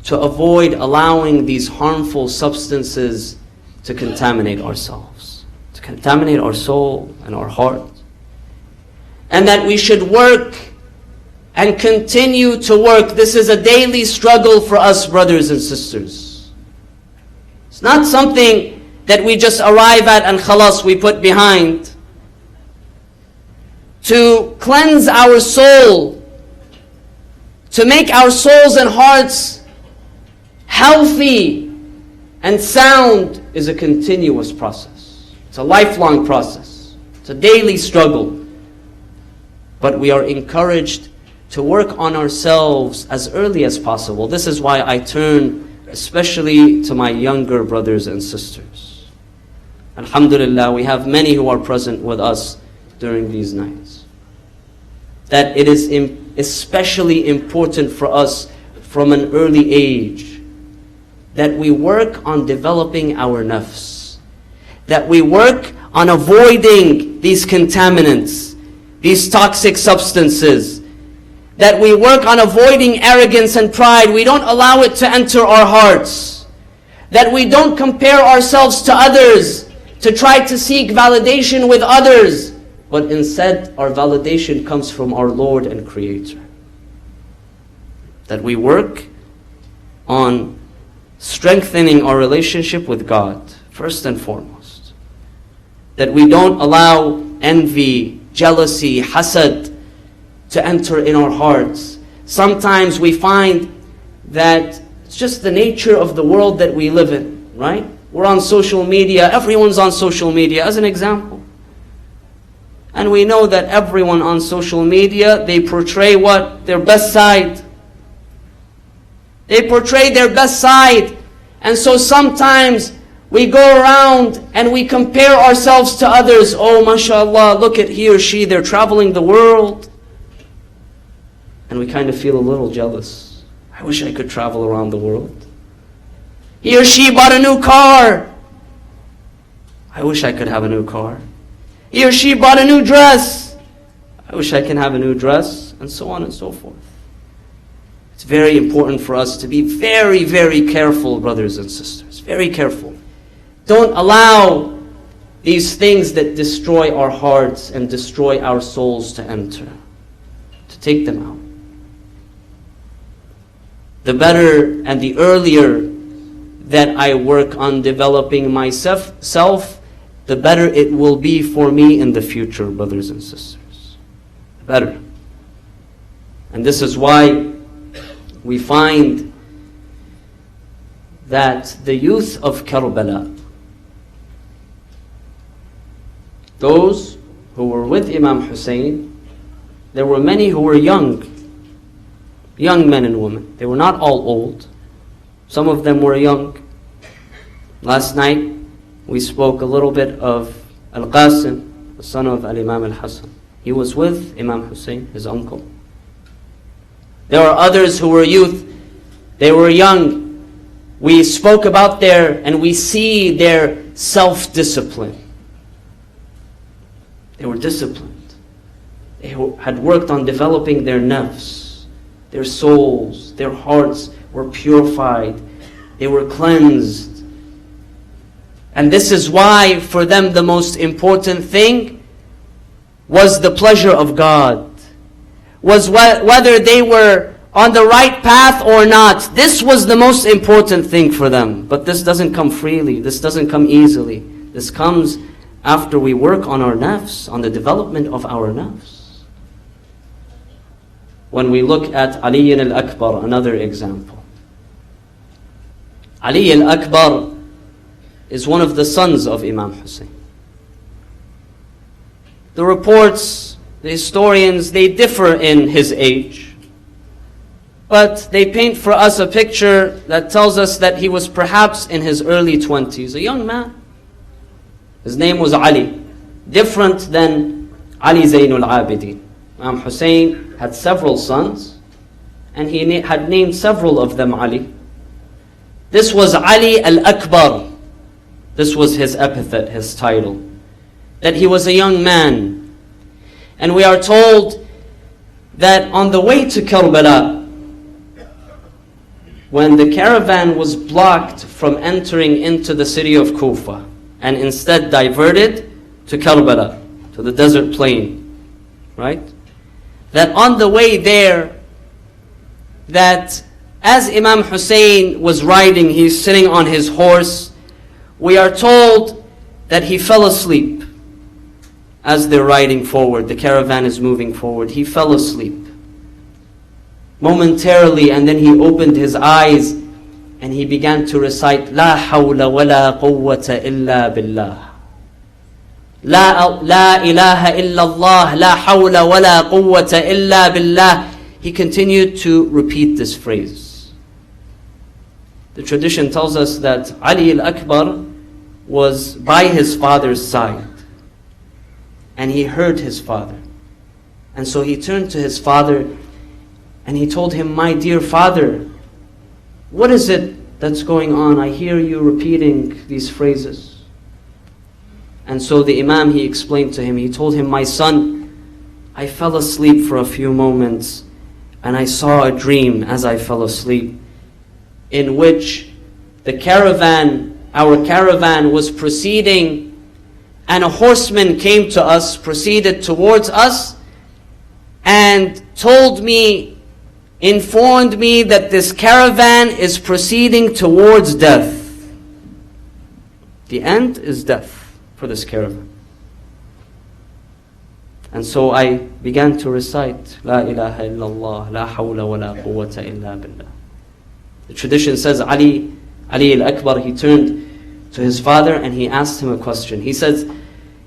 to avoid allowing these harmful substances to contaminate ourselves, to contaminate our soul and our heart. And that we should work and continue to work. This is a daily struggle for us, brothers and sisters. It's not something that we just arrive at and khalas, we put behind. To cleanse our soul, to make our souls and hearts healthy and sound is a continuous process. It's a lifelong process. It's a daily struggle. But we are encouraged to work on ourselves as early as possible. This is why I turn especially to my younger brothers and sisters. Alhamdulillah, we have many who are present with us during these nights. That it is especially important for us from an early age that we work on developing our nafs, that we work on avoiding these contaminants, these toxic substances, that we work on avoiding arrogance and pride. We don't allow it to enter our hearts, that we don't compare ourselves to others to try to seek validation with others, but instead our validation comes from our Lord and Creator. That we work on strengthening our relationship with God, first and foremost. That we don't allow envy, jealousy, hasad to enter in our hearts. Sometimes we find that it's just the nature of the world that we live in, right? We're on social media, everyone's on social media, as an example. And we know that everyone on social media, they portray what? Their best side. They portray their best side. And so sometimes we go around and we compare ourselves to others. Oh, mashallah, look at he or she, they're traveling the world. And we kind of feel a little jealous. I wish I could travel around the world. He or she bought a new car. I wish I could have a new car. He or she bought a new dress. I wish I can have a new dress, and so on and so forth. It's very important for us to be very, very careful, brothers and sisters. Very careful. Don't allow these things that destroy our hearts and destroy our souls to enter. To take them out. The better and the earlier that I work on developing myself, the better it will be for me in the future, brothers and sisters. Better. And this is why we find that the youth of Karbala, those who were with Imam Hussein, there were many who were young men and women. They were not all old. Some of them were young. Last night, we spoke a little bit of Al-Qasim, the son of Al-Imam Al-Hassan. He was with Imam Hussein, his uncle. There are others who were youth. They were young. We spoke about and we see their self-discipline. They were disciplined. They had worked on developing their nafs, their souls, their hearts were purified. They were cleansed. And this is why for them the most important thing was the pleasure of God. Was whether they were on the right path or not. This was the most important thing for them. But this doesn't come freely. This doesn't come easily. This comes after we work on our nafs, on the development of our nafs. When we look at Ali al-Akbar, another example. Ali al-Akbar is one of the sons of Imam Hussein. The reports, the historians, they differ in his age. But they paint for us a picture that tells us that he was perhaps in his early 20s, a young man. His name was Ali, different than Ali Zainul Abidin. Imam Hussein had several sons, and he had named several of them Ali. This was Ali al-Akbar. This was his epithet, his title. That he was a young man. And we are told that on the way to Karbala, when the caravan was blocked from entering into the city of Kufa, and instead diverted to Karbala, to the desert plain, right? That on the way there, that as Imam Hussein was riding, he's sitting on his horse, we are told that he fell asleep as they're riding forward. The caravan is moving forward. He fell asleep momentarily, and then he opened his eyes and he began to recite, La hawla wa la quwwata illa billah. La ilaha illa Allah, la hawla wa la quwwata illa billah. he continued to repeat this phrase. The tradition tells us that Ali al-Akbar was by his father's side, and he heard his father. And so he turned to his father and he told him, "My dear father, what is it that's going on? I hear you repeating these phrases." And so the Imam, he explained to him, he told him, "My son, I fell asleep for a few moments and I saw a dream as I fell asleep in which our caravan was proceeding, and a horseman came to us, proceeded towards us, and informed me that this caravan is proceeding towards death. The end is death for this caravan." And so I began to recite, "La ilaha illallah, la hawla wa la quwwata illa billah." The tradition says Ali al-Akbar, he turned to his father and he asked him a question. He says,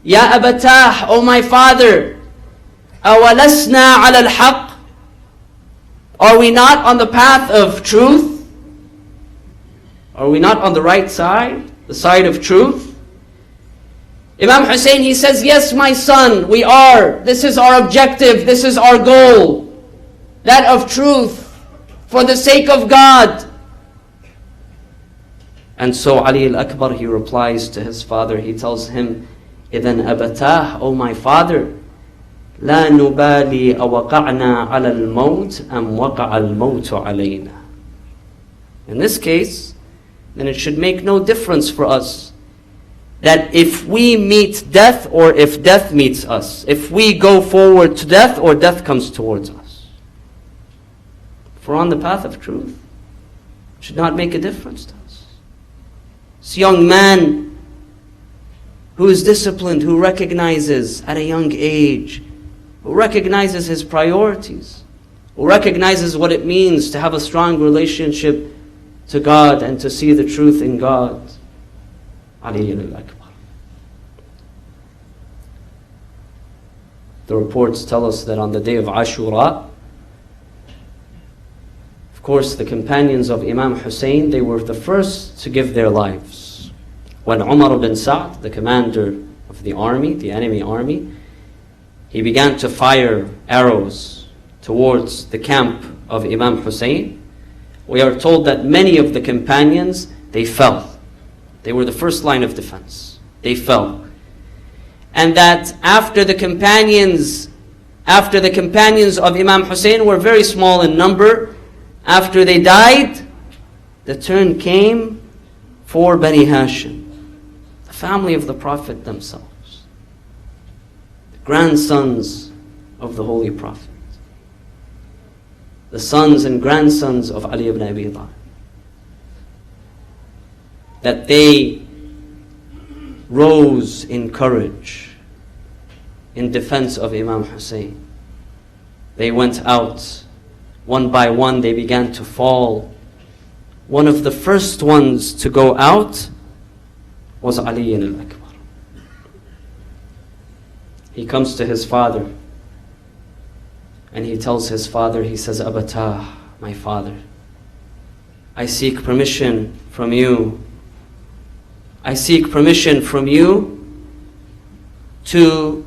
"Ya abatah, O my father, awalasna ala al-haq? Are we not on the path of truth? Are we not on the right side, the side of truth?" Imam Hussein, he says, "Yes, my son, we are. This is our objective, this is our goal, that of truth, for the sake of God." And so Ali al-Akbar, he replies to his father, he tells him, "Idhan abatah, O my father, لا نبالي أوقعنا على الموت أم وقع الموت علينا." In this case, then it should make no difference for us that if we meet death or if death meets us, if we go forward to death or death comes towards us. If we're on the path of truth, it should not make a difference to us. This young man who is disciplined, who recognizes at a young age, who recognizes his priorities, who recognizes what it means to have a strong relationship to God and to see the truth in God. Ali al-Akbar. The reports tell us that on the day of Ashura, of course, the companions of Imam Hussein, they were the first to give their lives. When Umar bin Sa'd, the commander of the army, the enemy army, he began to fire arrows towards the camp of Imam Hussein, we are told that many of the companions, they fell. They were the first line of defense. They fell. And that after the companions of Imam Hussein were very small in number, after they died, the turn came for Bani Hashim, the family of the Prophet themselves, the grandsons of the Holy Prophet, the sons and grandsons of Ali ibn Abi Talib, that they rose in courage in defense of Imam Hussein. They went out. One by one they began to fall. One of the first ones to go out was Ali al-Akbar. He comes to his father and he tells his father, he says, "Abatah, my father, I seek permission from you. I seek permission from you to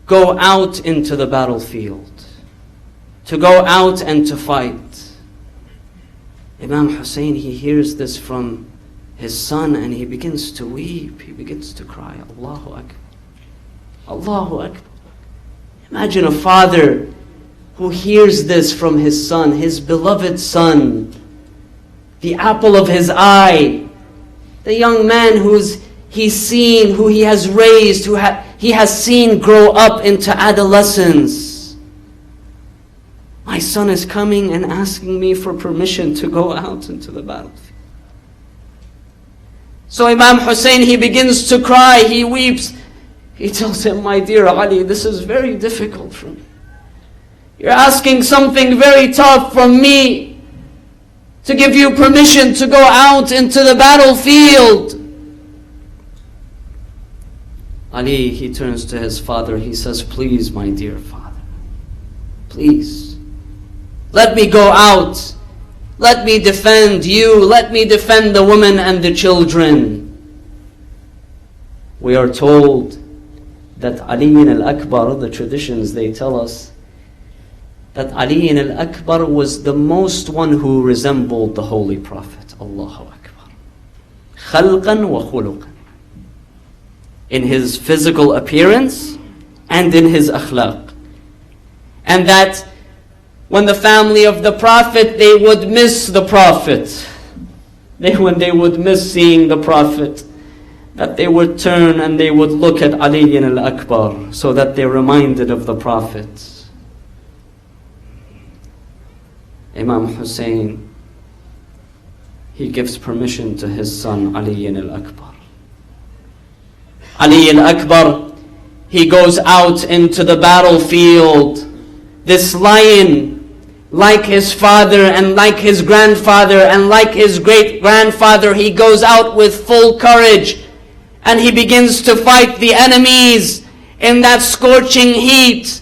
go out into the battlefield, to go out and to fight." Imam Hussein, he hears this from his son and he begins to weep, he begins to cry. Allahu Akbar. Allahu Akbar. Imagine a father who hears this from his son, his beloved son, the apple of his eye, the young man who he has raised, he has seen grow up into adolescence. My son is coming and asking me for permission to go out into the battlefield. So Imam Hussein, he begins to cry, he weeps. He tells him, "My dear Ali, this is very difficult for me. You're asking something very tough from me, to give you permission to go out into the battlefield." Ali, he turns to his father, he says, "Please, my dear father, please, Let me go out. Let me defend you. Let me defend the women and the children. We are told that Ali al-Akbar, the traditions, they tell us that Ali al-Akbar was the most one who resembled the Holy Prophet. Allahu Akbar. Khalqan wa khuluqan. In his physical appearance and in his akhlaq. And that when the family of the Prophet, they would miss the Prophet. When they would miss seeing the Prophet, that they would turn and they would look at Ali al-Akbar so that they're reminded of the Prophet. Imam Hussein, he gives permission to his son Ali al-Akbar. Ali al-Akbar, he goes out into the battlefield. This lion, like his father and like his grandfather and like his great-grandfather, he goes out with full courage and he begins to fight the enemies in that scorching heat,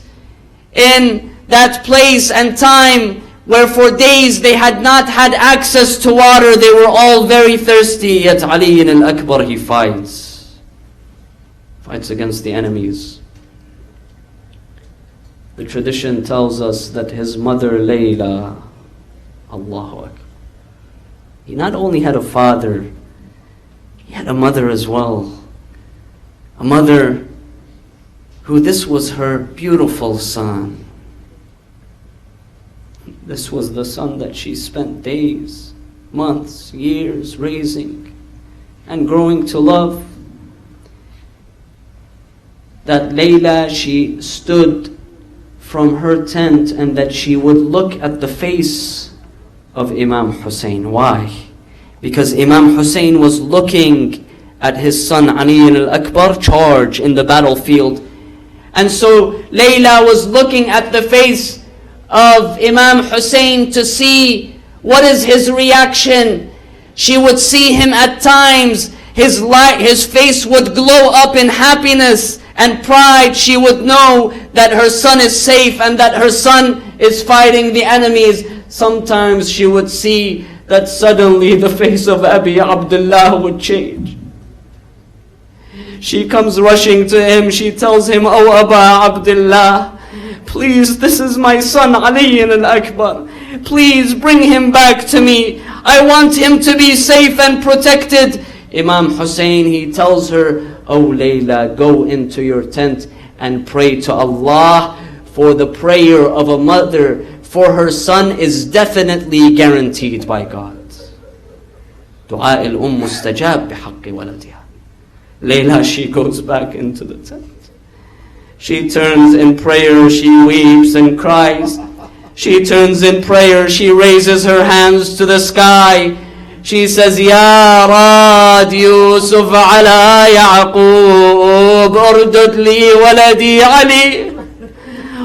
in that place and time where for days they had not had access to water. They were all very thirsty, yet Ali al-Akbar, he fights against the enemies. The tradition tells us that his mother Layla, Allahu Akbar, he not only had a father, he had a mother as well. A mother who this was her beautiful son. This was the son that she spent days, months, years raising and growing to love. That Layla, she stood from her tent and that she would look at the face of Imam Hussein. Why? Because Imam Hussein was looking at his son Ali al-Akbar charge in the battlefield. And so Layla was looking at the face of Imam Hussein to see what is his reaction. She would see him at times, his face would glow up in happiness and pride. She would know that her son is safe and that her son is fighting the enemies. Sometimes she would see that suddenly the face of Abi Abdullah would change. She comes rushing to him. She tells him, "Oh Aba Abdullah, please, this is my son Ali al-Akbar. Please bring him back to me. I want him to be safe and protected." Imam Hussein, he tells her, "Oh Layla, go into your tent and pray to Allah, for the prayer of a mother for her son is definitely guaranteed by God." Dua al-Umm mustajab bihaqqi waladiha. Layla, she goes back into the tent. She turns in prayer, she weeps and cries. She turns in prayer, she raises her hands to the sky. She says, "Ya Rad Yusuf ala Yaqub, urdud li waladi Ali."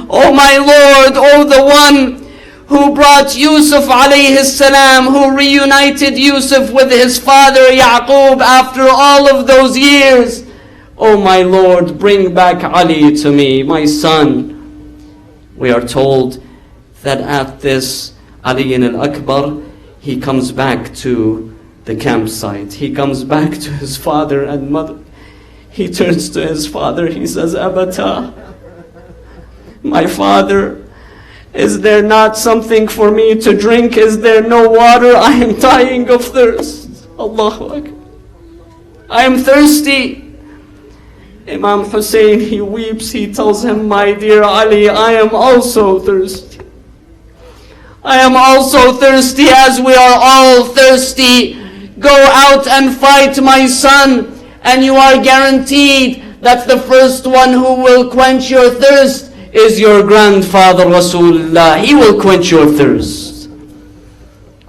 Oh my Lord, oh the one who brought Yusuf alayhi salam, who reunited Yusuf with his father Yaqub after all of those years. Oh my Lord, bring back Ali to me, my son. We are told that at this, Ali al-Akbar, he comes back to the campsite. He comes back to his father and mother. He turns to his father, he says, "Abata, my father, is there not something for me to drink? Is there no water? I am dying of thirst." Allahu Akbar. I am thirsty. Imam Hussein, he weeps, he tells him, "My dear Ali, I am also thirsty. I am also thirsty as we are all thirsty. Go out and fight, my son, and you are guaranteed that the first one who will quench your thirst is your grandfather Rasulullah. He will quench your thirst."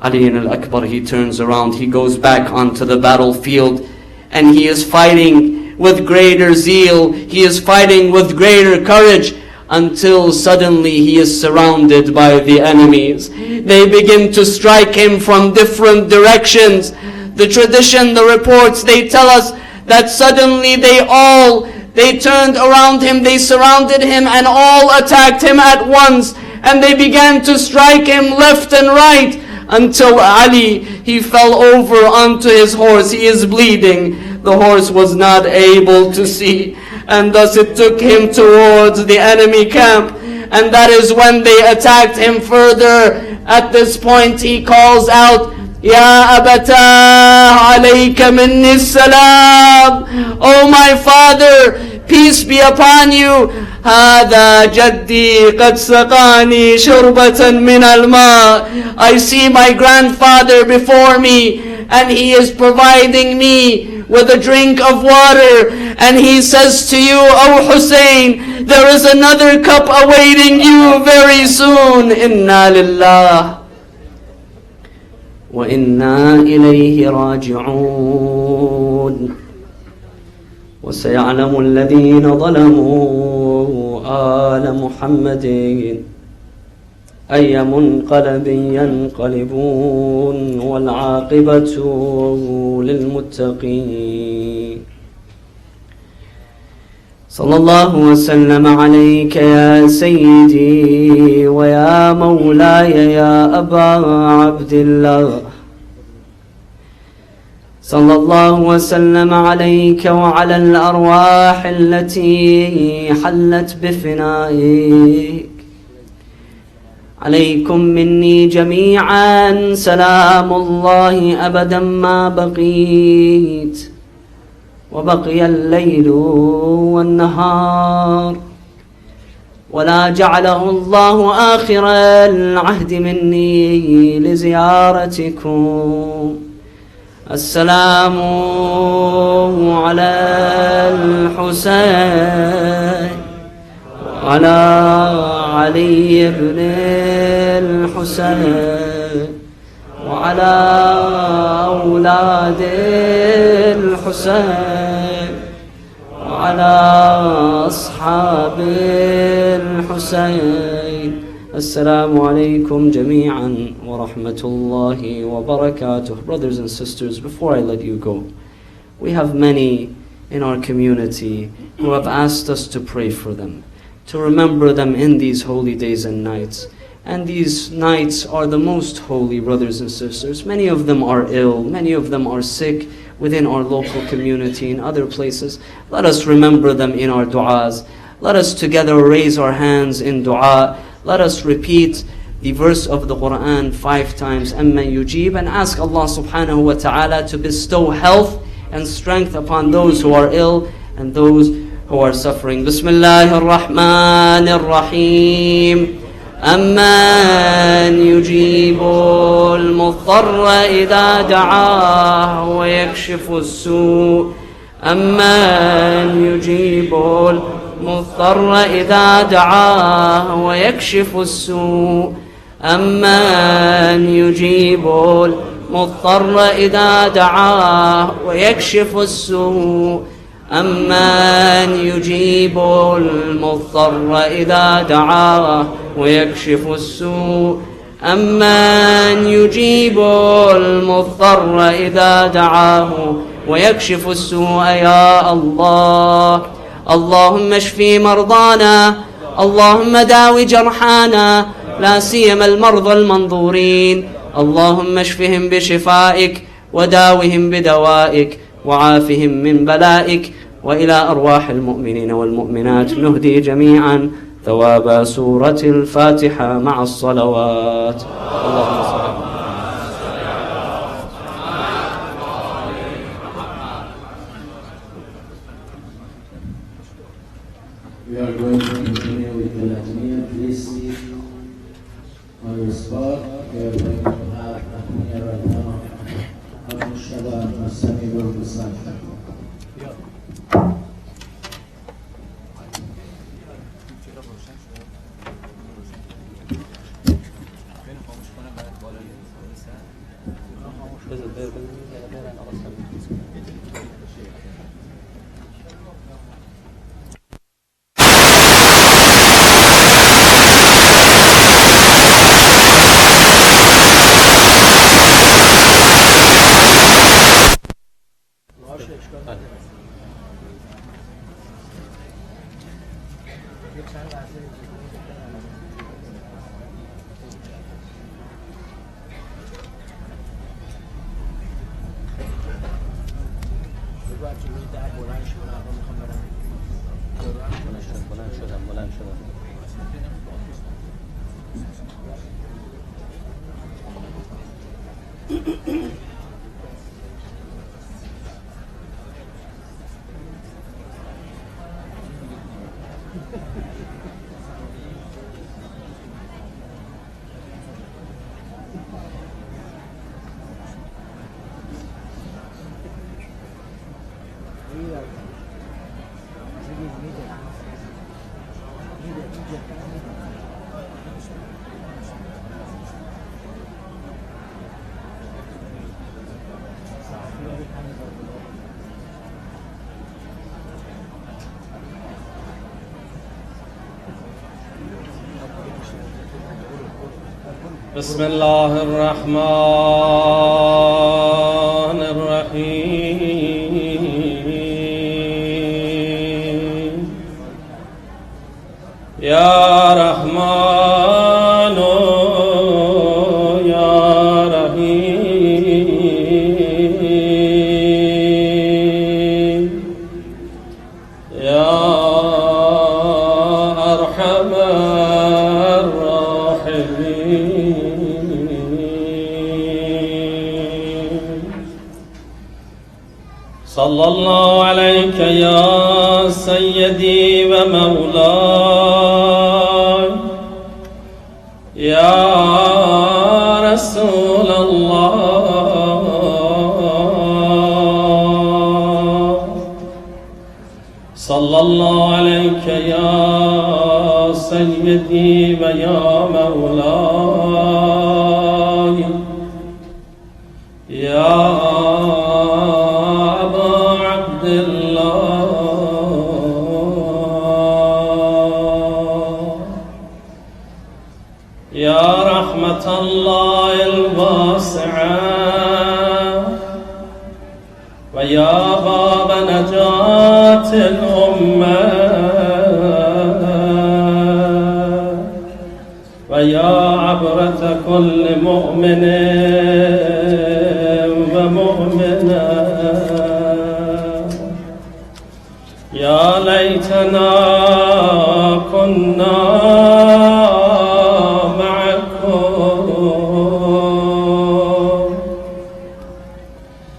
Ali al-Akbar, he turns around, he goes back onto the battlefield, and he is fighting with greater zeal, he is fighting with greater courage, until suddenly he is surrounded by the enemies. They begin to strike him from different directions. The tradition, the reports, they tell us that suddenly they turned around him, they surrounded him, and all attacked him at once. and they began to strike him left and right, until Ali, he fell over onto his horse. He is bleeding. The horse was not able to see, and thus it took him towards the enemy camp. And that is when they attacked him further. At this point he calls out, Ya Abata, alayka minni salam. Oh my father, peace be upon you. هذا جدي قد سقاني شربة من الماء. I see my grandfather before me, and he is providing me with a drink of water, and he says to you, O Hussein, there is another cup awaiting you very soon. Inna lillah wa inna ilayhi raji'un. وسيعلم الذين ظلموا آل محمد أي منقلب ينقلبون والعاقبة للمتقين. صلى الله وسلم عليك يا سيدي ويا مولاي يا أبا عبد الله. صلى الله وسلم عليك وعلى الأرواح التي حلت بفنائك. عليكم مني جميعا سلام الله أبدا ما بقيت وبقي الليل والنهار، ولا جعله الله آخر العهد مني لزيارتكم. السلام على الحسين وعلى علي بن الحسين وعلى أولاد الحسين وعلى أصحاب الحسين. Assalamu alaikum jami'an wa rahmatullahi wa barakatuh. Brothers and sisters, before I let you go, we have many in our community who have asked us to pray for them, to remember them in these holy days and nights. And these nights are the most holy, brothers and sisters. Many of them are ill, many of them are sick within our local community and other places. Let us remember them in our du'as. Let us together raise our hands in du'a. Let us repeat the verse of the Quran 5 times, أَمَّنْ يُجِيبُ, and ask Allah subhanahu wa ta'ala to bestow health and strength upon those who are ill and those who are suffering. Bismillah ar-Rahman ar-Rahim. أَمَّنْ يُجِيبُ الْمُضْطَرَّ إِذَا دَعَاهُ وَيَكْشِفُ السُّوءَ. أَمَّنْ يُجِيبُ مضطر إذا دعاه ويكشف السوء. أمن يجيب المضطر إذا دعاه ويكشف السوء. أمن يجيب المضطر إذا دعاه ويكشف السوء. أمن يجيب المضطر إذا دعاه ويكشف السوء. يا الله، اللهم اشفي مرضانا، اللهم داو جرحانا، لا سيما المرضى المنظورين. اللهم اشفهم بشفائك وداوهم بدوائك وعافهم من بلائك. وإلى أرواح المؤمنين والمؤمنات نهدي جميعا ثواب سورة الفاتحة مع الصلوات. اللهم صل. We are going to continue with the Latmiya. Please sit on your spot. We are going to have Latmiya right now. Abu Shaba Musami Burbusan. بسم الله الرحمن الرحيم يا رحمن يا رحيم يا أرحم صلى الله عليك يا سيدي ومولاي يا رسول الله صلى الله عليك يا سيدي ويا مولاي يا يا رحمة الله الواسعة ويا باب نجاة الأمة ويا عبرة كل مؤمن ومؤمنة يا ليتنا كنا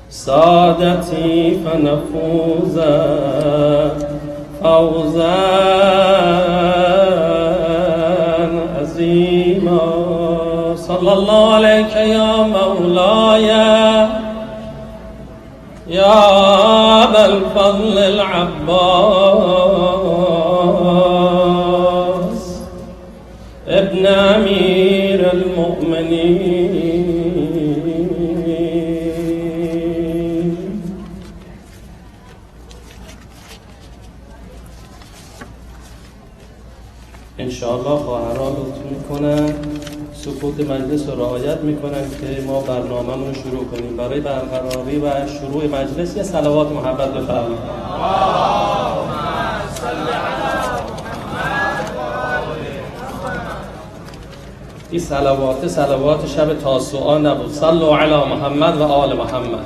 سادتي فنفوز فوزا عظيما صلى الله عليك يا مولاي يا أبا الفضل العباس ابن أمير المؤمنين انشاءالله خواهران لطف میکنن سکوت مجلس رو رعایت میکنن که ما برنامه‌مون رو شروع کنیم. برای برقراری و شروع مجلس یه صلوات محبت بفرمایید. این صلوات شب تاسوعا نبود. صلوا علی محمد و آل محمد.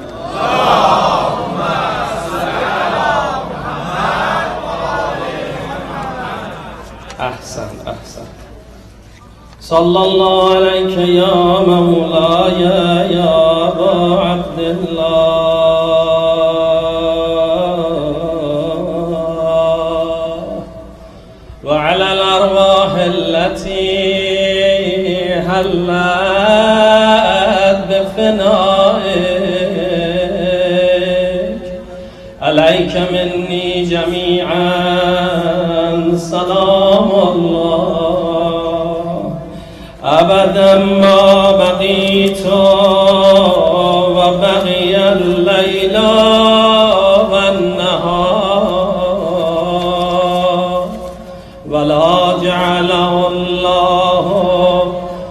احسن صلى الله عليك يا مولاي يا أبا عبد الله وعلى الأرواح التي هلت بفنائك عليك مني جميعا سلام الله أبدا ما بقيت وبقي الليل والنهار ولا جعله الله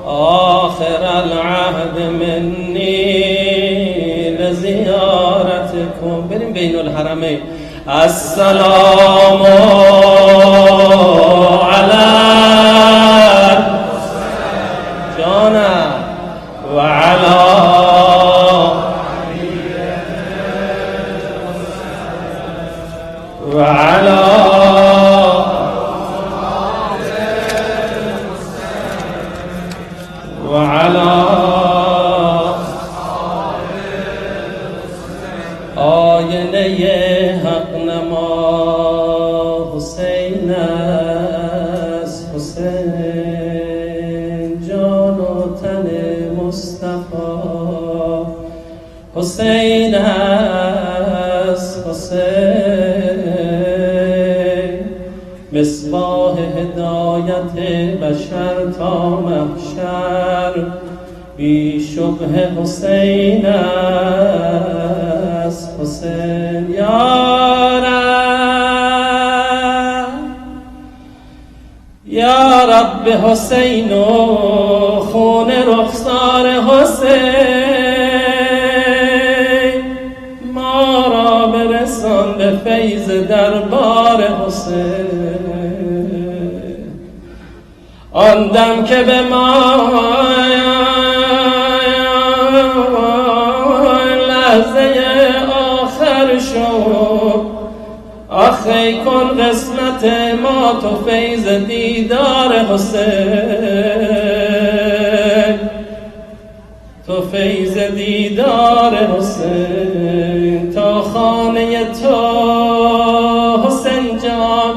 آخر العهد مني لزيارتكم. بریم بین الحرمين. السلام على جانا وعلى حسین است، حسین مصباح هدایت بشر تا محشر، بی شبه حسین است، حسین. یا رب حسین و خون رخسار حسین، ما را برسان به فیض دربار حسین. آن دم که به ما لحظه آخر شد، آخی کن قسمت ما تو فیض دیدار حسین، تو فیض دیدار حسین. تا خانه تو حسین جان،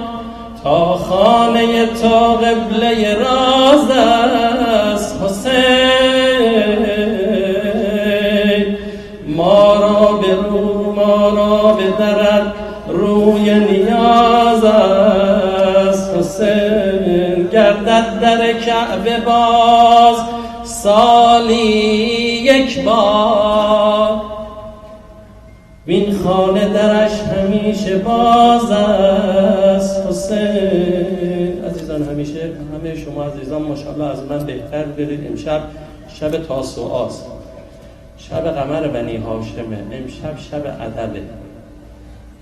تا خانه تو قبله راز است حسین. ما را به رو، ما را به درد روی نیاز است حسین. گردد در کعبه باز سالی یک بار، وین خانه درش همیشه باز است حسین. عزیزان همیشه همه شما عزیزان ماشاءالله از من بهتر برید. امشب شب تاسوعاست، شب قمر بنی هاشمه، امشب شب عدله،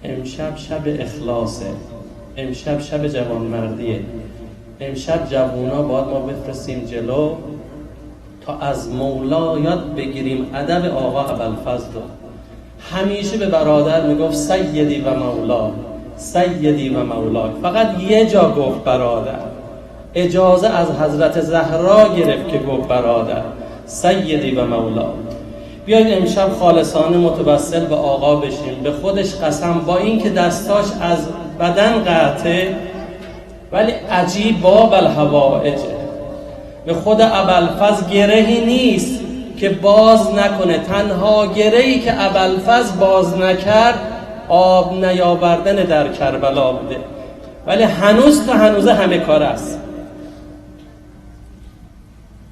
امشب شب اخلاصه، امشب شب جوانمردیه. امشب جوونا باید ما بفرستیم جلو تا از مولا یاد بگیریم ادب آقا ابوالفضل. همیشه به برادر میگفت سیدی و مولا، سیدی و مولا. فقط یه جا گفت برادر، اجازه از حضرت زهرا گرفت که گفت برادر، سیدی و مولا. بیاید امشب خالصانه متوسل به آقا بشیم. به خودش قسم، با این که دستاش از بدن قطعه ولی عجیب باب الحوائجه. به خود ابوالفضل گرهی نیست که باز نکنه. تنها گرهی که ابوالفضل باز نکرد آب نیاوردن در کربلا بوده، ولی هنوز تا هنوز همه کار است.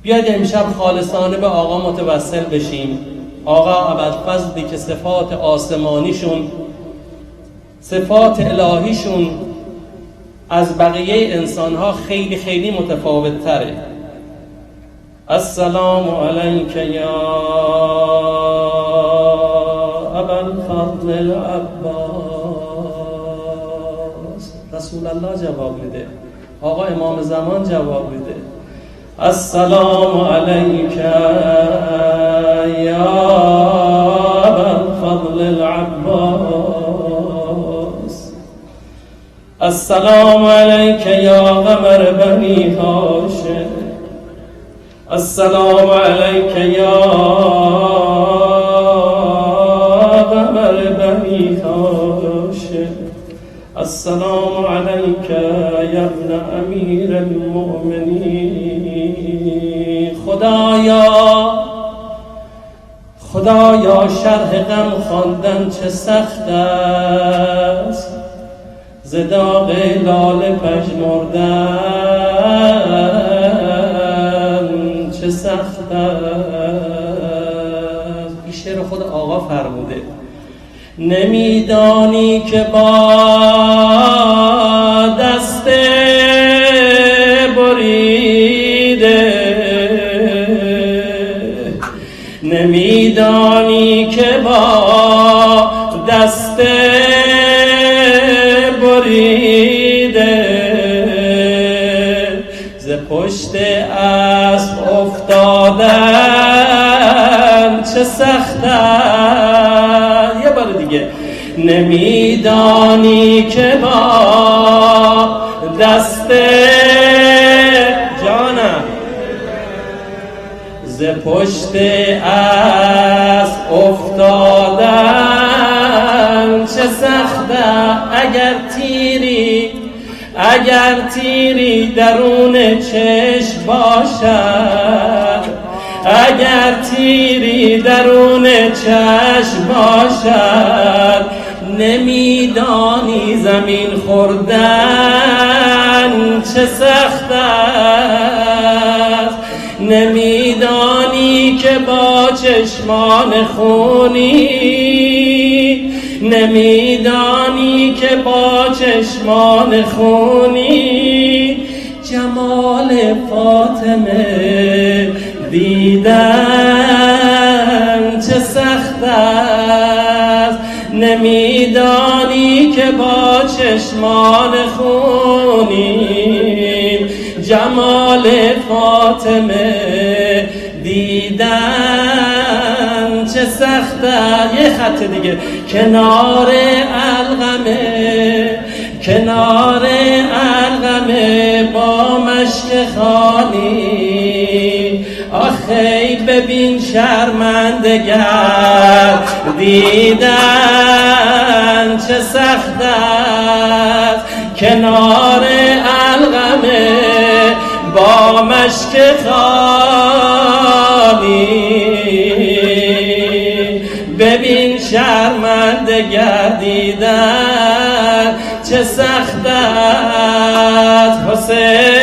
بیاید امشب خالصانه به آقا متوسل بشیم. آقا ابوالفضلی که صفات آسمانیشون، صفات الهیشون از بقیه انسانها خیلی خیلی متفاوت تره. السلام علیک یا ابوالفضل العباس. رسول الله جواب میده، آقا امام زمان جواب میده. السلام علیک یا ابوالفضل العباس. السلام علیک یا قمر بنی هاشم. السلام علیک یا قمر بنی هاشم. السلام علیک یا ابن امیر المؤمنین. خدایا شرح غم خواندن چه سخت است، ز داغ لاله پژمردن چه سخت است. این شعر خود آقا فرموده. نمیدانی که با دست بریده، نمیدانی که با دست بریده، ز پشت اسب افتادن چه سخت است. یه بار دیگه. نمیدانی که با دست جانم ز پشت اسب افتادن چه سخته. اگر تیری درون چشم باشد، اگر تیری درون چشم باشد نمیدانی زمین خوردن چه سخت است، نمیدانی که با چشمان خونی، نمیدانی که با چشمان خونی جمال فاطمه دیدن چه سخت است، نمیدانی که با چشمان خونی جمال فاطمه دیدن چه سخت است. یه خط دیگه، کنار القمه، کنار القمه با مشک خالی، آخی ببین شرمندگر دیدن چه سخت است، کنار القمه با مشک خالی، ببین شرمندگر دیدن چه سخت است. حسین